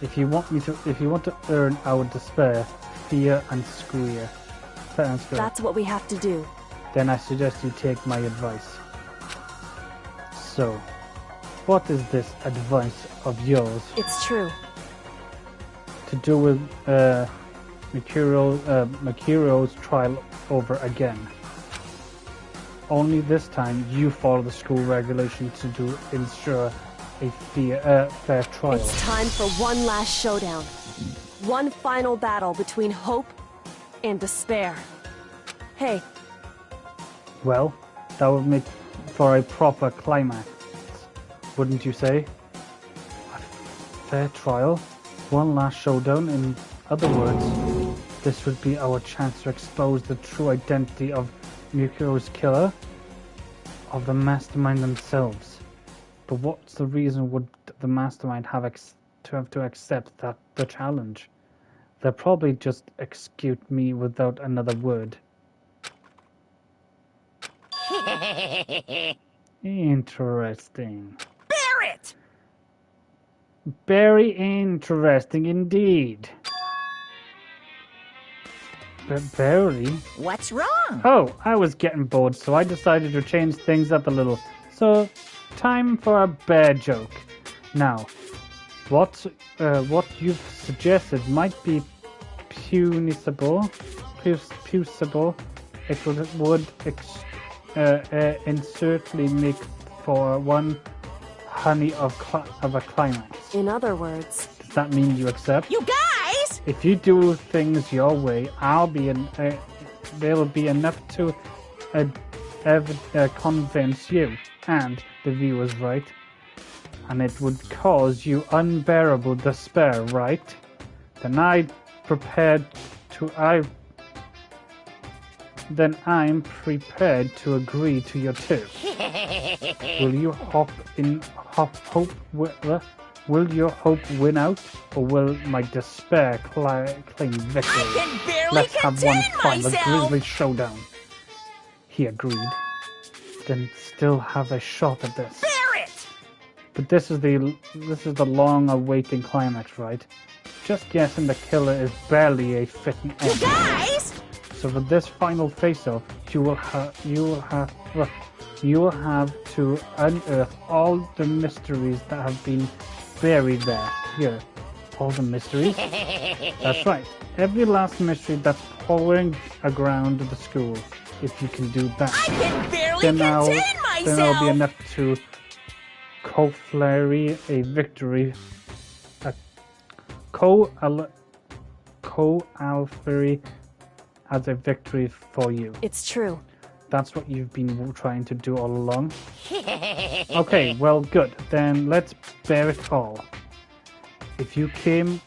If you want to earn our despair, fear and squeer, that's what we have to do. then I suggest you take my advice. So, what is this advice of yours It's true. to do with Makiro's trial over again? Only this time you follow the school regulation to ensure a fair trial. It's time for one last showdown. One final battle between hope and despair. Hey, Well, that would make for a proper climax, wouldn't you say? A fair trial? One last showdown? In other words, this would be our chance to expose the true identity of Mukuro's killer? Of the mastermind themselves. But what's the reason would the mastermind have to accept that the challenge? They'll probably just execute me without another word. Interesting. Barrett! Very interesting indeed. Barely? What's wrong? Oh, I was getting bored, so I decided to change things up a little. So, time for a bear joke. Now, what you've suggested might be punishable. It would certainly make for one honey of a climax. in other words, Does that mean you accept? You guys! If you do things your way, there'll be enough to convince you and the viewers, right? And it would cause you unbearable despair, right? Then I'm prepared to agree to your terms. Will your hope win out, or will my despair claim victory? I can barely Let's have one contain final myself! grisly showdown. He agreed. Then still have a shot at this. Barrett! But this is the long-awaiting climax, right? Just guessing the killer is barely a fitting You end. guys! So for this final face-off, you will have to unearth all the mysteries that have been buried there. Here, all the mysteries. That's right. Every last mystery that's pouring around the school. If you can do that, I can barely then contain there'll be myself! enough to co-flary a victory. Co-alphery as a victory for you. it's true. That's what you've been trying to do all along. Okay, well, good. Then let's bear it all. If you can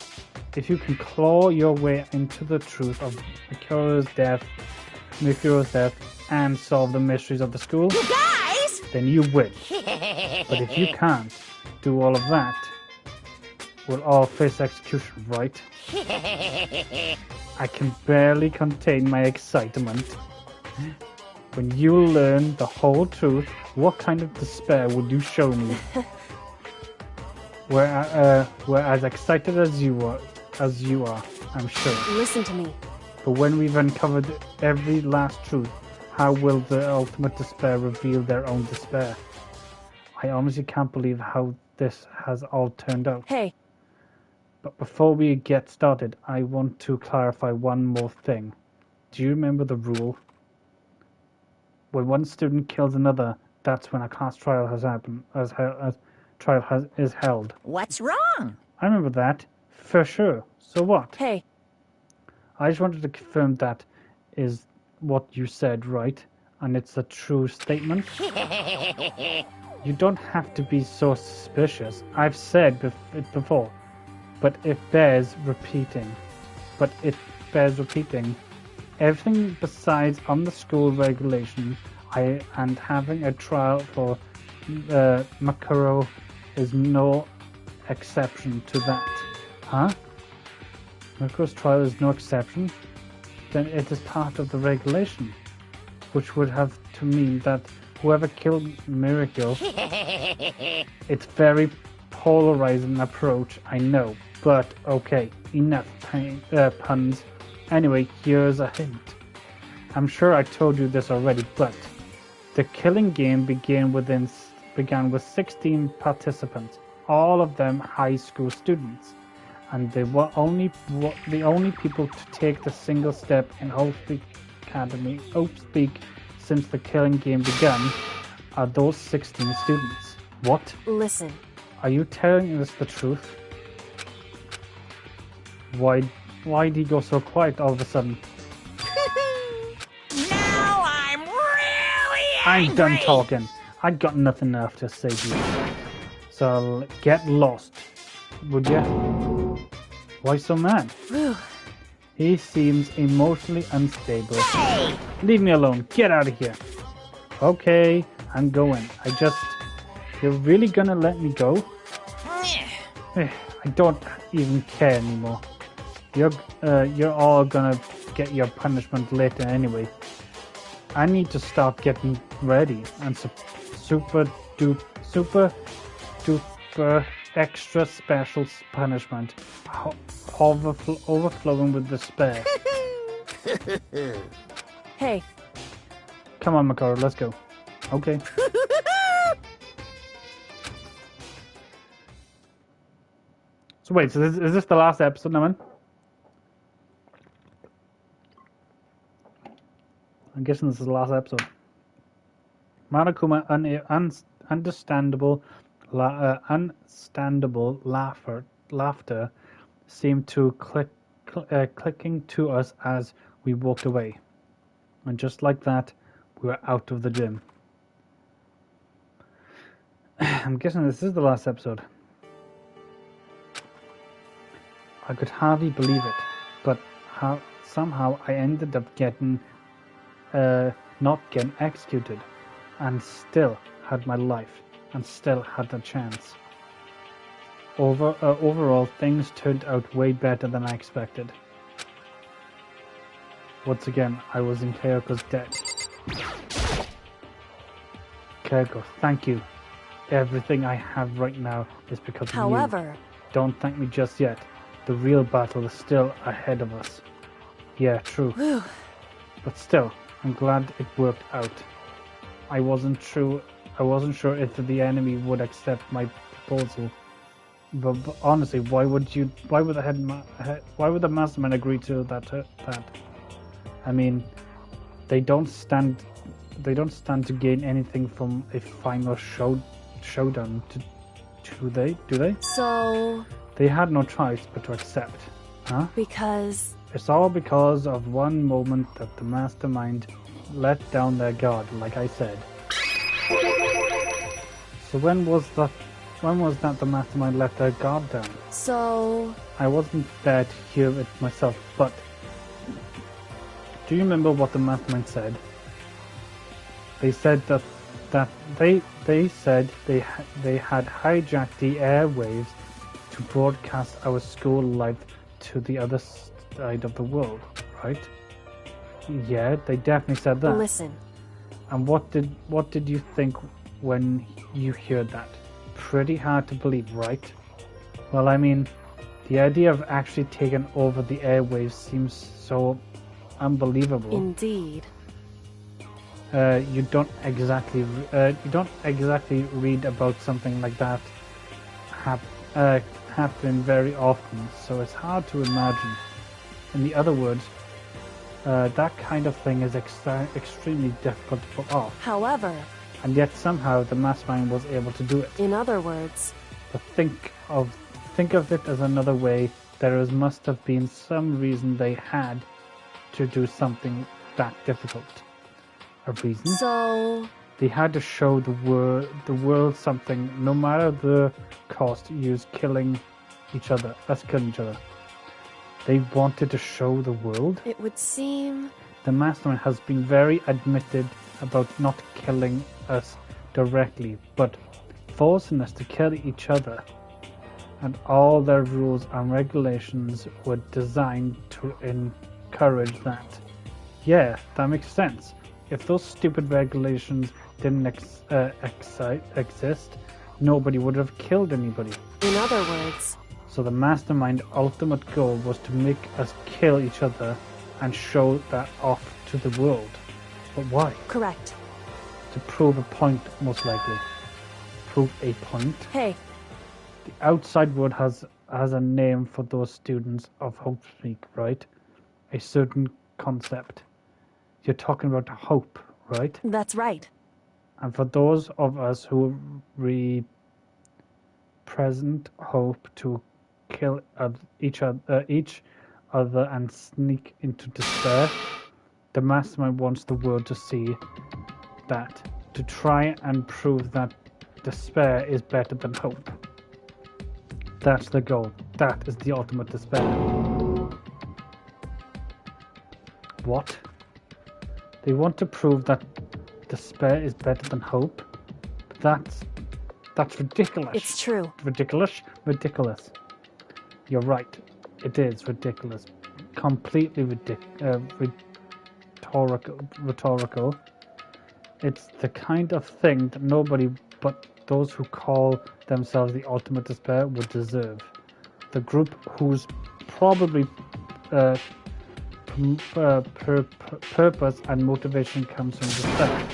claw your way into the truth of Makoto's death, and solve the mysteries of the school, You guys! then you win. But if you can't do all of that, we'll all face execution, right? I can barely contain my excitement. When you learn the whole truth, what kind of despair would you show me? We're as excited as you are, I'm sure. Listen to me. But when we've uncovered every last truth, how will the ultimate despair reveal their own despair? I honestly can't believe how this has all turned out. Hey, But before we get started, I want to clarify one more thing. Do you remember the rule? When one student kills another, that's when a class trial is held. What's wrong? I remember that, for sure. So what? hey, I just wanted to confirm that is what you said, right? and it's a true statement. You don't have to be so suspicious. I've said it before, but it bears repeating. Everything besides on the school regulation and having a trial for Makaro is no exception to that. Huh? Makaro's trial is no exception? Then it is part of the regulation, which would have to mean that whoever killed Miracle... It's very polarizing approach, I know, but okay, enough puns. Anyway, here's a hint. I'm sure I told you this already, but the killing game began with 16 participants, all of them high school students, and they were the only people to take the single step in Hopepeak since the killing game began are those 16 students. What? Listen. Are you telling us the truth? Why'd he go so quiet all of a sudden? Now I'm really angry. I'm done talking. I got nothing left to say to you. So get lost, would ya? Why so mad? Whew. He seems emotionally unstable. Hey! Leave me alone. Get out of here. Okay, I'm going. You're really gonna let me go? I don't even care anymore. You're all gonna get your punishment later anyway. I need to start getting ready and super duper extra special punishment, overflowing with despair. Hey, Come on, Makaro, let's go. Okay. So wait, so is this the last episode now, man? I'm guessing this is the last episode. Marakuma, unstandable laughter seemed to clicking to us as we walked away. And just like that, we were out of the gym. I'm guessing this is the last episode. I could hardly believe it, but somehow I ended up not getting executed, and still had my life, and still had the chance. Overall, things turned out way better than I expected. Once again, I was in Keiko's debt. Keiko, thank you. Everything I have right now is because of you. however, Don't thank me just yet. The real battle is still ahead of us. Yeah, true. whew, But still, I'm glad it worked out. I wasn't sure if the enemy would accept my proposal. But honestly, why would the mastermind agree to that? I mean, they don't stand to gain anything from a final showdown. Do they? so, They had no choice but to accept, huh? because, It's all because of one moment that the mastermind let down their guard, like I said. So when was that the mastermind let their guard down? so, I wasn't there to hear it myself, but do you remember what the mastermind said? They said that they said they had hijacked the airwaves to broadcast our school life to the other side of the world, right? Yeah, they definitely said that. listen, And what did you think when you heard that? Pretty hard to believe, right? Well, I mean, the idea of actually taking over the airwaves seems so unbelievable. indeed. You don't exactly read about something like that happening very often, so it's hard to imagine. In the other words, that kind of thing is extremely difficult to pull off, However, and yet somehow the mastermind was able to do it. in other words, But think of it as another way. Must have been some reason they had to do something that difficult. a reason. So, They had to show the world something, no matter the cost, used killing each other. Us killing each other. They wanted to show the world. it would seem... The mastermind has been very admitted about not killing us directly, but forcing us to kill each other. And all their rules and regulations were designed to encourage that. Yeah, that makes sense. If those stupid regulations didn't exist, nobody would have killed anybody. In other words, So the mastermind ultimate goal was to make us kill each other and show that off to the world. But why? correct. To prove a point, most likely. Prove a point. Hey, The outside world has a name for those students of hope speak, right? A certain concept. You're talking about hope, right? that's right. And for those of us who represent hope to kill each other and sneak into despair, the mastermind wants the world to see that, to try and prove that despair is better than hope. That's the goal. That is the ultimate despair. What? They want to prove that despair is better than hope? That's ridiculous. It's true. Ridiculous. You're right. It is ridiculous. Completely rhetorical. It's the kind of thing that nobody but those who call themselves the ultimate despair would deserve. The group whose probably purpose and motivation comes from despair.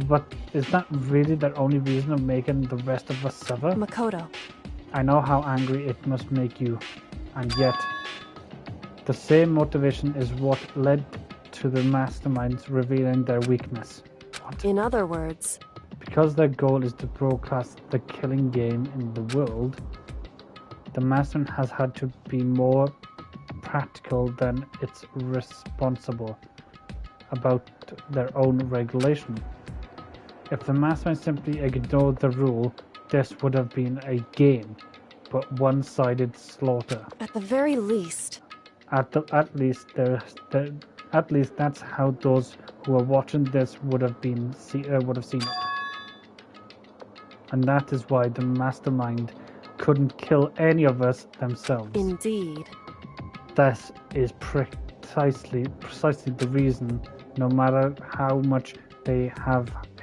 But is that really their only reason of making the rest of us suffer? Makoto. I know how angry it must make you, and yet the same motivation is what led to the masterminds revealing their weakness. What? In other words, Because their goal is to broadcast the killing game in the world, the mastermind has had to be more practical than it's responsible about their own regulation. If the mastermind simply ignored the rule, this would have been a game, but one-sided slaughter. at the very least, At least that's how those who are watching this would have seen it. And that is why the mastermind couldn't kill any of us themselves. indeed. That is precisely the reason, no matter how much they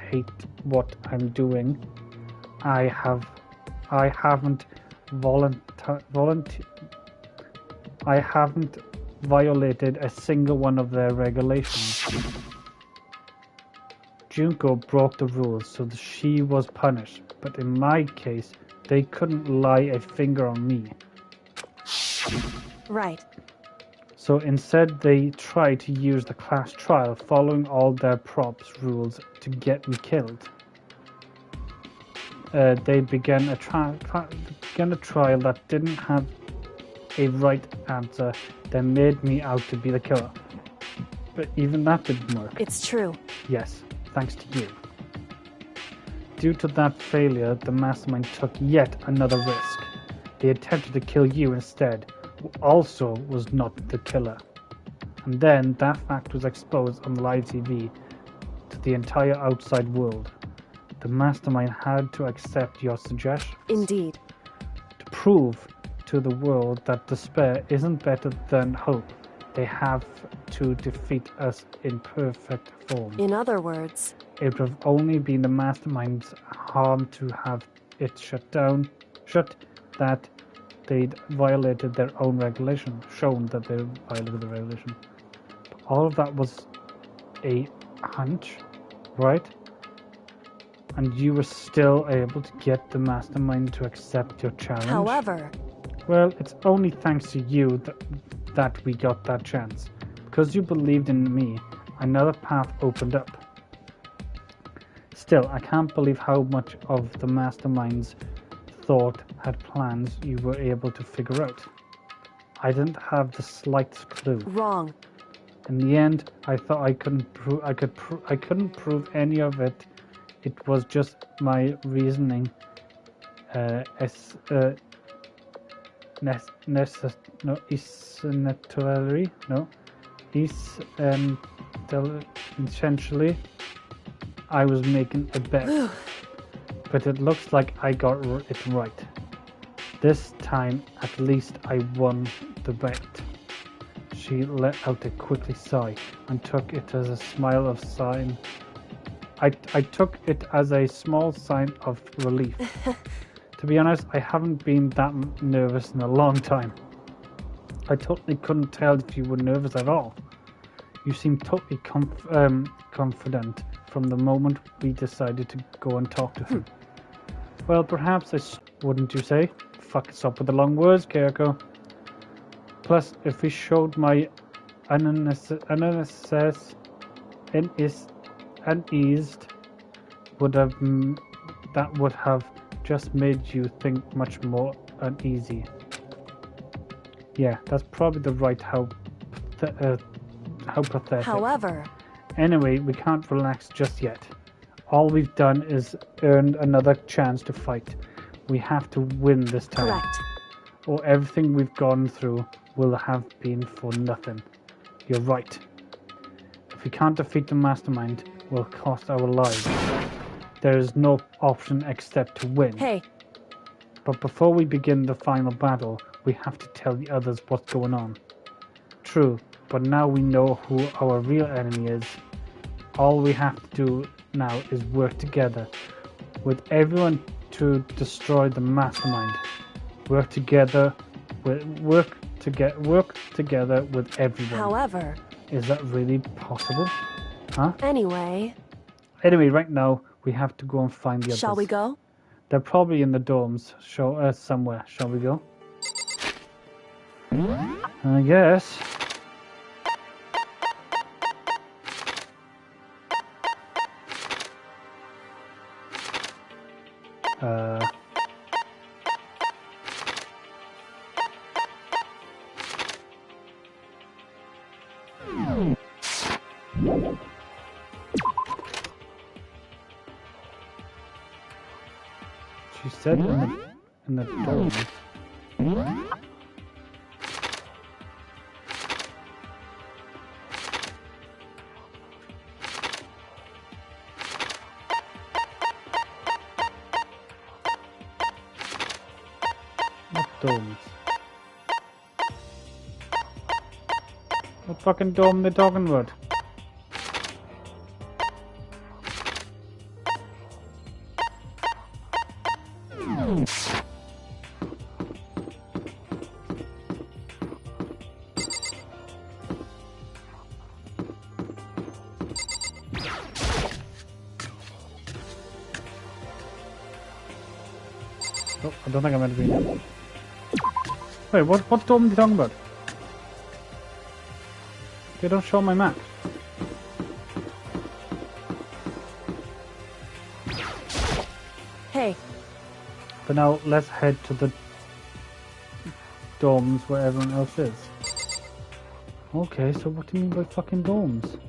hate what I'm doing, I haven't violated a single one of their regulations. Junko broke the rules, so she was punished. But in my case, they couldn't lay a finger on me. Right. So instead, they tried to use the class trial, following all their props rules, to get me killed. They began a trial that didn't have a right answer. They made me out to be the killer. But even that didn't work. It's true. Yes, thanks to you. Due to that failure, the mastermind took yet another risk. They attempted to kill you instead, who also was not the killer. And then that fact was exposed on live TV to the entire outside world. The mastermind had to accept your suggestion. Indeed. To prove to the world that despair isn't better than hope, they have to defeat us in perfect form. In other words, It would have only been the mastermind's harm to have it shut that they'd violated their own regulation, shown that they violated the regulation. All of that was a hunch, right? And you were still able to get the mastermind to accept your challenge. however, Well, it's only thanks to you that we got that chance. Because you believed in me, another path opened up. Still, I can't believe how much of the mastermind's thought had plans you were able to figure out. I didn't have the slightest clue. wrong. In the end, I thought I couldn't prove any of it. It was just my reasoning. Essentially, I was making a bet, but it looks like I got it right. This time, at least I won the bet. She let out a quickly sigh and took it as a smile of sign. I took it as a small sign of relief. To be honest, I haven't been that nervous in a long time. I totally couldn't tell if you were nervous at all. You seemed totally confident from the moment we decided to go and talk to him. Well, perhaps wouldn't you say? Fuck, stop with the long words, Keiko. Plus, if we showed my uneased, that would have just made you think much more uneasy. Yeah, that's probably the right how pathetic. However, Anyway, we can't relax just yet. All we've done is earned another chance to fight. We have to win this time. correct. Or everything we've gone through will have been for nothing. You're right. If we can't defeat the mastermind, we'll cost our lives. There is no option except to win. Hey, But before we begin the final battle, we have to tell the others what's going on. True, but now we know who our real enemy is. All we have to do now is work together with everyone to destroy the mastermind. Work together with everyone. however, Is that really possible? Huh? anyway, Anyway, right now we have to go and find the others. shall we go? They're probably in the dorms, somewhere. Shall we go? I guess. She said in the dorms. What dorms? What fucking dorm they talking about? Oh, I don't think I'm meant to be here. Wait, what dorm are they talking about? They don't show my map. Hey, But now let's head to the dorms where everyone else is. Okay, so what do you mean by fucking dorms?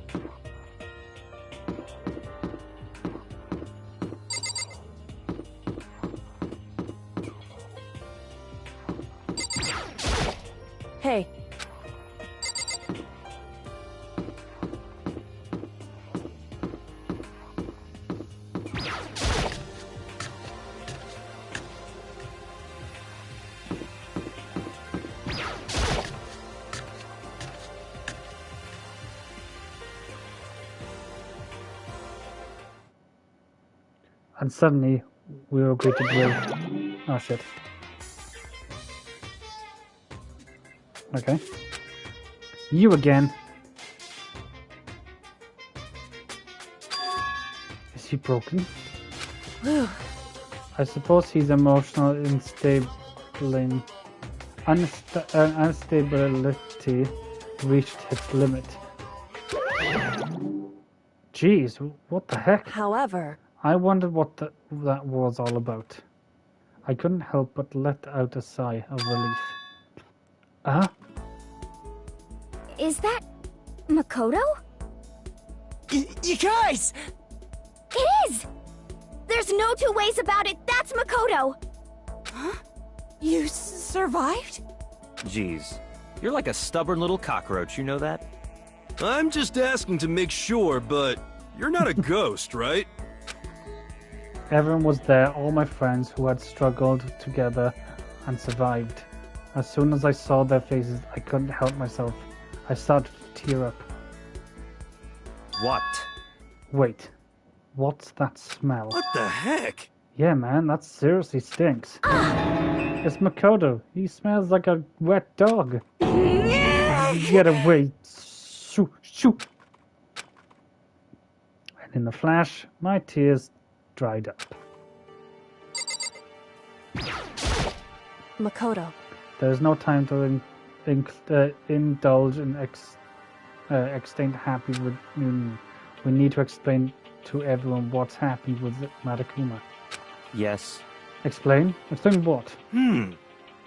hey, And suddenly, we were greeted with... Oh shit. Okay. You again. Is he broken? whew, I suppose his emotional instability reached its limit. Jeez, what the heck? however, I wondered what that was all about. I couldn't help but let out a sigh of relief. Huh? Is that Makoto? You guys! It is! There's no two ways about it, that's Makoto! Huh? You survived? Jeez, you're like a stubborn little cockroach, you know that? I'm just asking to make sure, but you're not a ghost, right? Everyone was there, all my friends who had struggled together and survived. As soon as I saw their faces, I couldn't help myself. I started to tear up. What? Wait, what's that smell? What the heck? Yeah, man, that seriously stinks. It's Makoto. He smells like a wet dog. Get away. Shoo, shoo. And in a flash, my tears dried up. Makoto. There's no time to indulge in extant happy reunion. We need to explain to everyone what's happened with Matakuma. Yes. Explain? Explain what?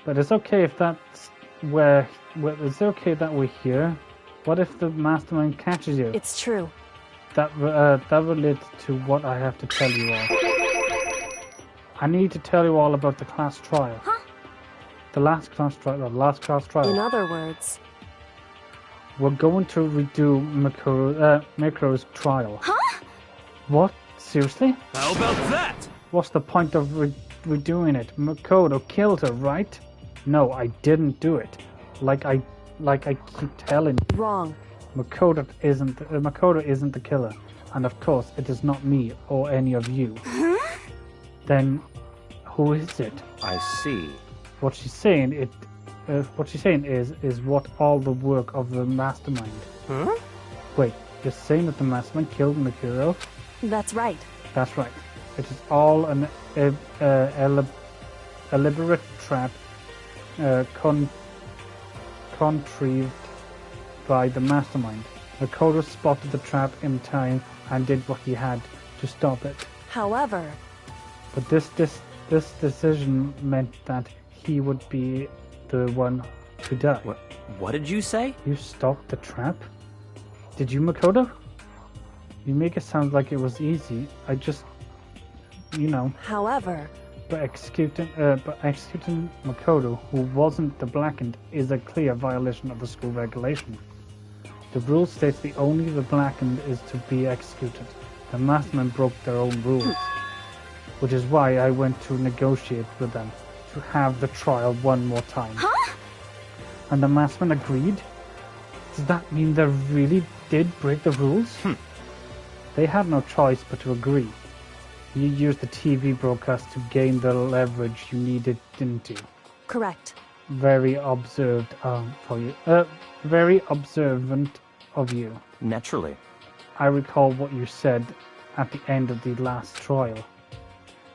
But it's okay if that's where it's okay that we're here. What if the mastermind catches you? It's true. That relates to what I have to tell you all. I need to tell you all about the class trial. Huh? The last class trial. In other words, We're going to redo Makoto's trial. Huh? What? Seriously? How about that? What's the point of redoing it? Makoto killed her, right? No, I didn't do it. Like I keep telling you. wrong. Makoto isn't the killer, and of course it is not me or any of you. Then who is it? I see. What she's saying is what all the work of the mastermind. Huh? Wait, you're saying that the mastermind killed Makoto? That's right. That's right. It is all an elaborate trap contrived by the mastermind. Makoto spotted the trap in time and did what he had to stop it. However, But this decision meant that he would be the one to die. What did you say? You stopped the trap? Did you, Makoto? You make it sound like it was easy. I just, however, But executing Makoto, who wasn't the blackened, is a clear violation of the school regulation. The rule states only the blackened is to be executed. The mastermen broke their own rules, which is why I went to negotiate with them to have the trial one more time. Huh? And the mastermen agreed? Does that mean they really did break the rules? They had no choice but to agree. You used the TV broadcast to gain the leverage you needed, didn't you? correct. Very observed for you. Very observant of you. Naturally. I recall what you said at the end of the last trial.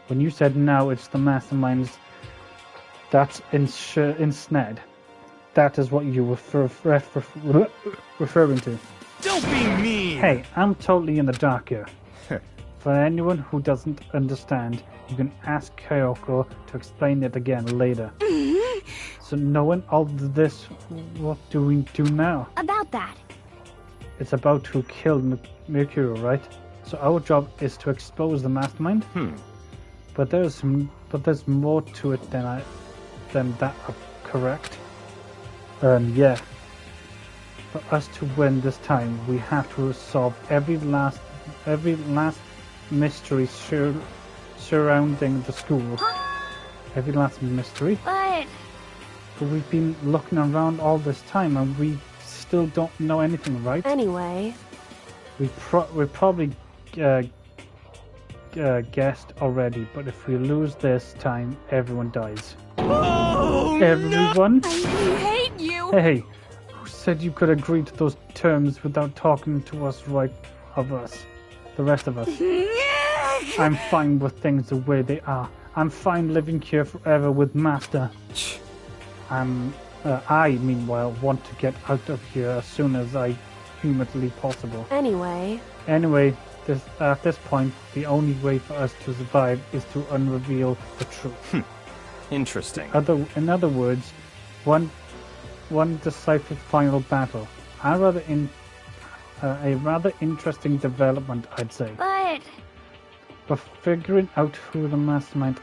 When you said now it's the masterminds that's ensnared. That is what you were referring to. Don't be mean! Hey, I'm totally in the dark here. For anyone who doesn't understand, you can ask Kyoko to explain it again later. So knowing all this, what do we do now? About that. It's about who killed Mercury, right? So our job is to expose the mastermind? But there's more to it than that, correct? Yeah. For us to win this time, we have to solve every last mystery surrounding the school. Every last mystery. But But we've been looking around all this time and we still don't know anything, right? Anyway, We probably guessed already, but if we lose this time, everyone dies. Oh, Everyone? I hate you! Hey, who said you could agree to those terms without talking to us the rest of us? I'm fine with things the way they are. I'm fine living here forever with Master. I, meanwhile, want to get out of here as soon as I humanly possible. anyway, Anyway, at this point, the only way for us to survive is to unreveal the truth. Interesting. In other words, one decisive final battle. I'd rather a rather interesting development, I'd say. But figuring out who the mastermind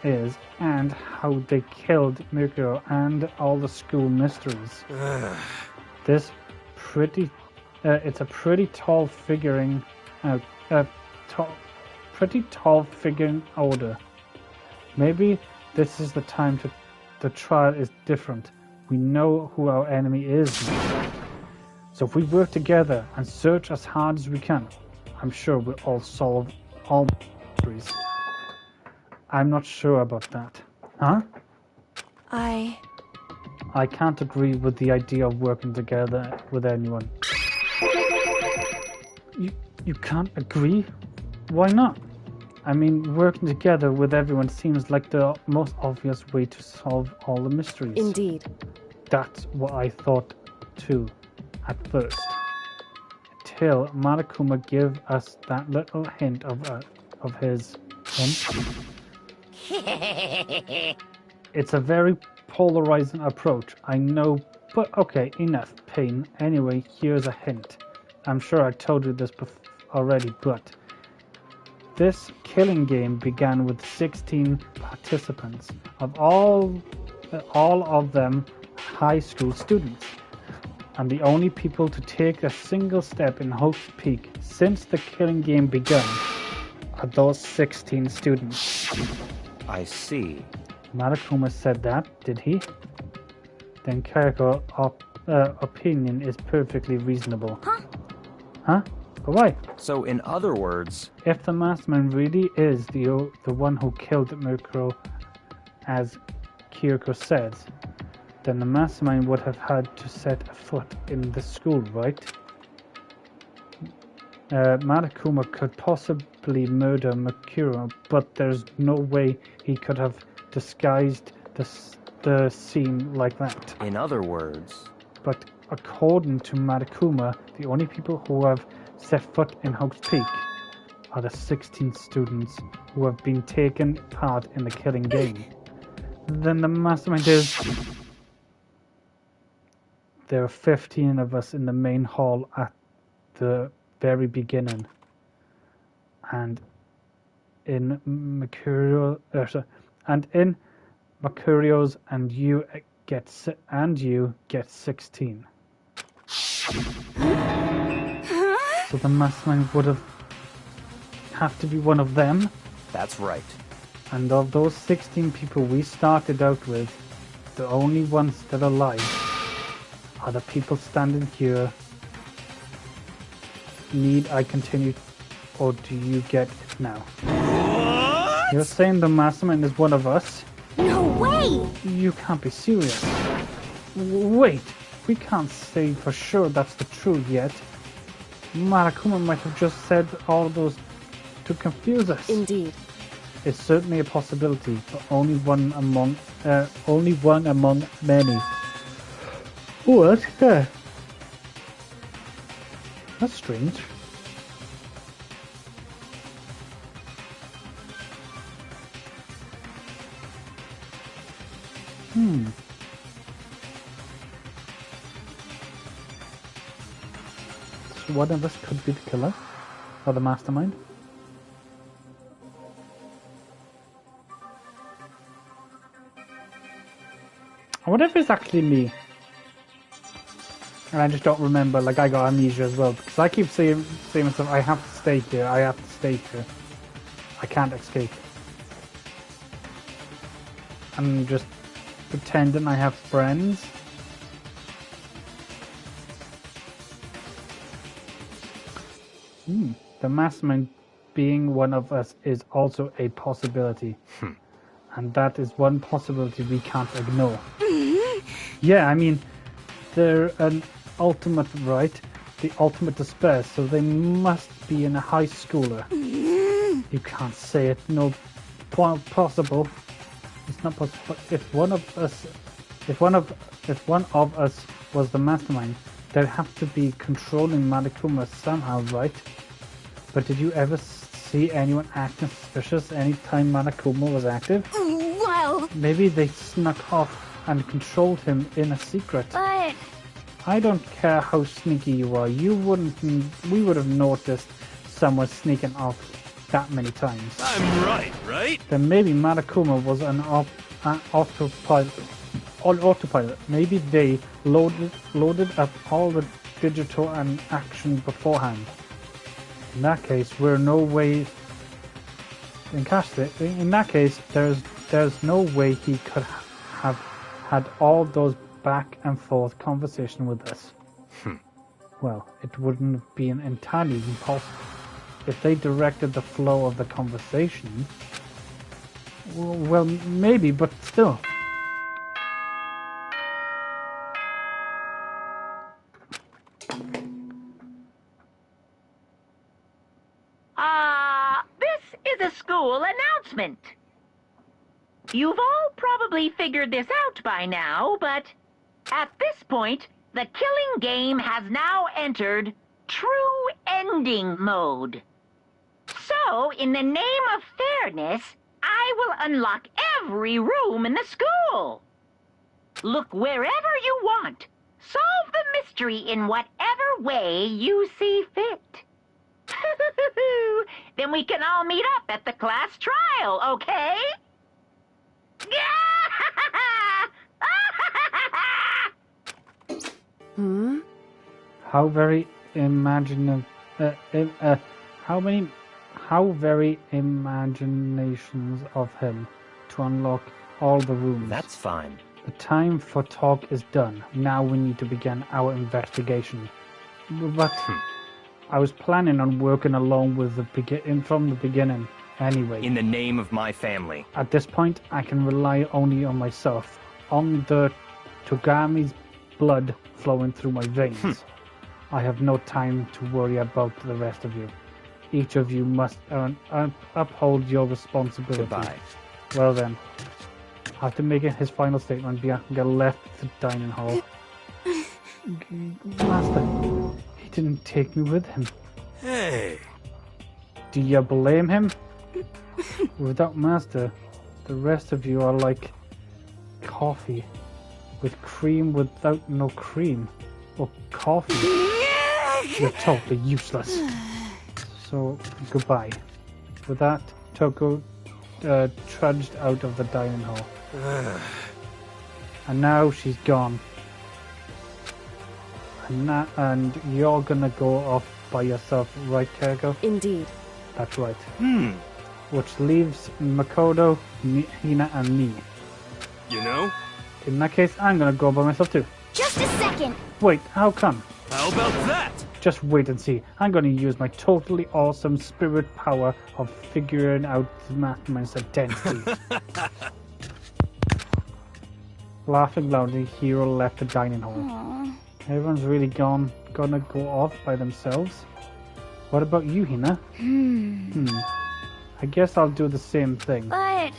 is and how they killed Mikuro and all the school mysteries. It's a pretty tall figuring order. Maybe this is the time the trial is different. We know who our enemy is now. So if we work together and search as hard as we can, I'm sure we'll all solve all mysteries. I'm not sure about that. Huh? I can't agree with the idea of working together with anyone. You can't agree? Why not? I mean, working together with everyone seems like the most obvious way to solve all the mysteries. Indeed. That's what I thought too, at first. Until Marakuma gave us that little hint of his hint. It's a very polarizing approach, I know, but okay, enough pain. Anyway, here's a hint. I'm sure I told you this already, but this killing game began with 16 participants, of all of them high school students. And the only people to take a single step in Hope's Peak since the killing game began are those 16 students. I see. Marakuma said that, did he? Then Kayako's opinion is perfectly reasonable. Huh? But why? So in other words... If the mastermind really is the one who killed Mikuro, as Kyoko says, then the mastermind would have had to set a foot in the school, right? Marakuma could possibly murder Mikuro, but there's no way he could have disguised the scene like that. In other words... But according to Marakuma, the only people who have set foot in Hope's Peak are the 16 students who have been taken part in the killing game. Then the mastermind is... There are 15 of us in the main hall at the very beginning. And in Makurio's and you get 16. So the mastermind would have to be one of them. That's right. And of those 16 people we started out with, the only ones that are alive are the people standing here. Need I continue, or do you get it now? What? You're saying the mastermind is one of us? No way! You can't be serious. Wait, we can't say for sure that's the truth yet. Marakuma might have just said all those to confuse us. Indeed. It's certainly a possibility, but only one among many. What? That's strange. So one of us could be the killer, or the mastermind. I wonder if it's actually me. And I just don't remember, like I got amnesia as well, because I keep saying myself, I have to stay here, I have to stay here. I can't escape. I'm just pretending I have friends. The mastermind being one of us is also a possibility. And that is one possibility we can't ignore. Yeah, I mean, they're an ultimate, right? The ultimate despair, so they must be in a high schooler. You can't say it, no possible. It's not possible. But if one of us was the mastermind, they'd have to be controlling Marakuma somehow, right? But did you ever see anyone acting suspicious anytime Marakuma was active? Well... Maybe they snuck off and controlled him in a secret. But... I don't care how sneaky you are. We would have noticed someone sneaking off that many times. I'm right? Then maybe Matakuma was an autopilot. Maybe they loaded up all the digital and action beforehand. In that case, we're no way. In that case, there's no way he could have had all those back and forth conversation with us. Well, it wouldn't have been entirely impossible. If they directed the flow of the conversation, well, maybe, but still. This is a school announcement. You've all probably figured this out by now, but at this point, the killing game has now entered true ending mode. So, in the name of fairness, I will unlock every room in the school. Look wherever you want. Solve the mystery in whatever way you see fit. Then we can all meet up at the class trial, okay? How very imaginative. How very imaginations of him to unlock all the rooms. That's fine. The time for talk is done. Now we need to begin our investigation. But I was planning on working along with from the beginning. Anyway. In the name of my family. At this point, I can rely only on myself, on the Togami's blood flowing through my veins. I have no time to worry about the rest of you. Each of you must uphold your responsibility. Goodbye. Well then, after making his final statement, Bianca left the dining hall. Master, he didn't take me with him. Hey. Do you blame him? Without Master, the rest of you are like coffee with cream without no cream, or coffee. You're totally useless. So, goodbye. With that, Toko trudged out of the dining hall. And now she's gone. And you're gonna go off by yourself, right, Keiko? Indeed. That's right. Which leaves Makoto, Hina, and me. You know? In that case, I'm gonna go by myself too. Just a second. Wait, how come? How about that? Just wait and see. I'm gonna use my totally awesome spirit power of figuring out the mastermind's identity. Laughing loudly, Hiro left the dining hall. Aww. Everyone's really gonna go off by themselves. What about you, Hina? I guess I'll do the same thing. But...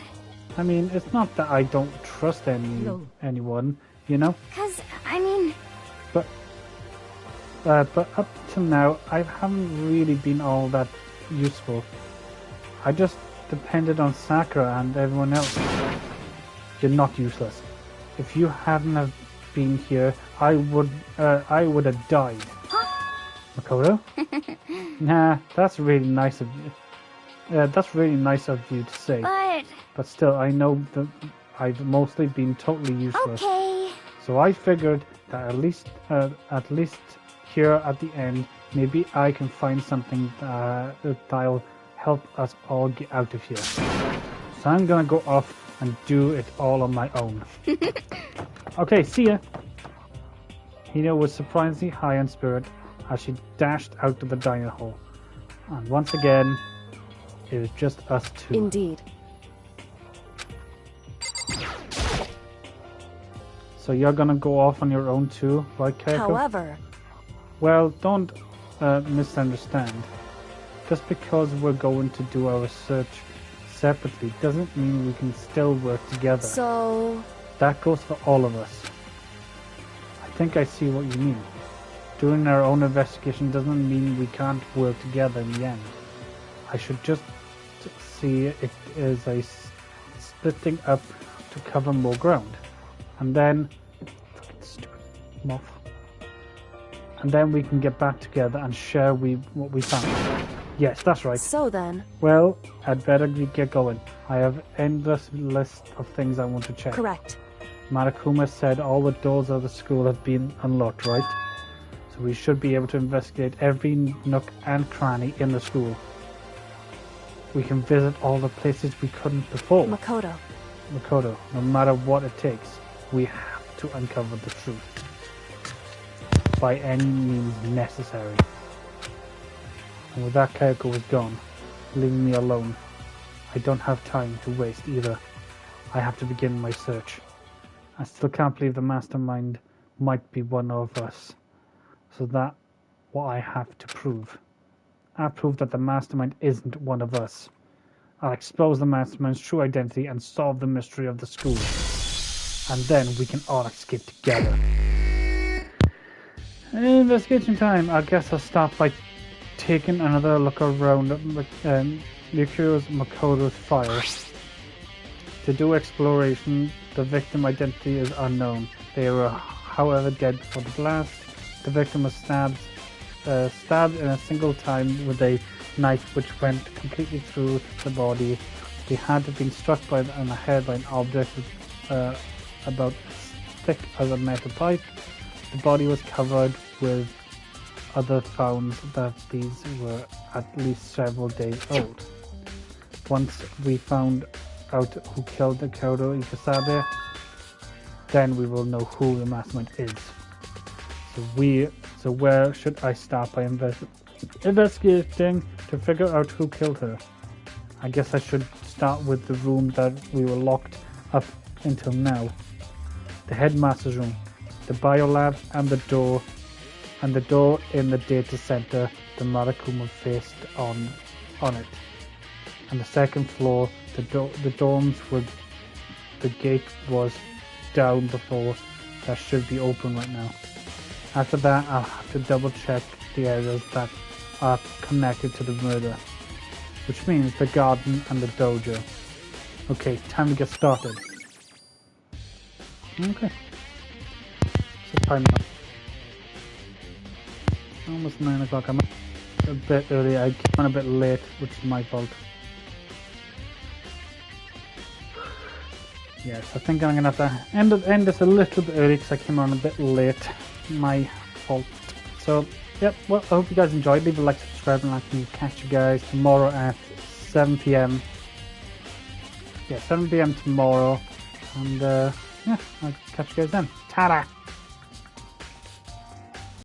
I mean, it's not that I don't trust anyone, you know? 'Cause, I mean... But up till now, I haven't really been all that useful. I just depended on Sakura and everyone else. You're not useless. If you hadn't have been here, I would have died. Makoto? Nah, that's really nice of you. That's really nice of you to say. But still, I know that I've mostly been totally useless. Okay. So I figured that at least here at the end, maybe I can find something that'll help us all get out of here. So I'm gonna go off and do it all on my own. Okay, see ya. Hina was surprisingly high in spirit as she dashed out of the dining hall. And once again, it was just us two. Indeed. So you're gonna go off on your own too, right, Keiko? However... Well, don't misunderstand. Just because we're going to do our research separately doesn't mean we can still work together. So... That goes for all of us. I think I see what you mean. Doing our own investigation doesn't mean we can't work together in the end. I should just see it as a splitting up to cover more ground. And then... Fucking stupid moth. and then we can get back together and share what we found. Yes, that's right. So then, Well, I'd better get going. I have endless list of things I want to check. correct. Marakuma said all the doors of the school have been unlocked, right? So we should be able to investigate every nook and cranny in the school. We can visit all the places we couldn't before. Makoto. Makoto, no matter what it takes, we have to uncover the truth. By any means necessary. And with that, Kayako was gone, leaving me alone. I don't have time to waste either. I have to begin my search. I still can't believe the mastermind might be one of us. So that's what I have to prove. I prove that the mastermind isn't one of us. I'll expose the mastermind's true identity and solve the mystery of the school. And then we can all escape together. Investigation time. I guess I'll start by taking another look around Ryukiro's Makoto's file. To do exploration, the victim identity is unknown. They were, however, dead before the blast. The victim was stabbed in a single time with a knife which went completely through the body. He had to have been struck in the head by an object about as thick as a metal pipe. The body was covered with other found that these were at least several days old. Once we found out who killed the Kyoto Ikasabe, then we will know who the mastermind is. So where should I start by investigating to figure out who killed her? I guess I should start with the room that we were locked up until now. The headmaster's room, the biolab, and the door in the data center the Marakuma faced on it. And the second floor, the dorms with the gate was down before, that should be open right now. After that, I'll have to double check the areas that are connected to the murder, which means the garden and the dojo. Okay, time to get started. Okay. So time now. Almost 9 o'clock. I'm a bit early. I came on a bit late, which is my fault. Yes, I think I'm gonna have to end this a little bit early because I came on a bit late. My fault. So, yep. Well, I hope you guys enjoyed. Leave a like, subscribe, and I can catch you guys tomorrow at 7 p.m. Yeah, 7 p.m. tomorrow. And yeah, I'll catch you guys then. Ta-da!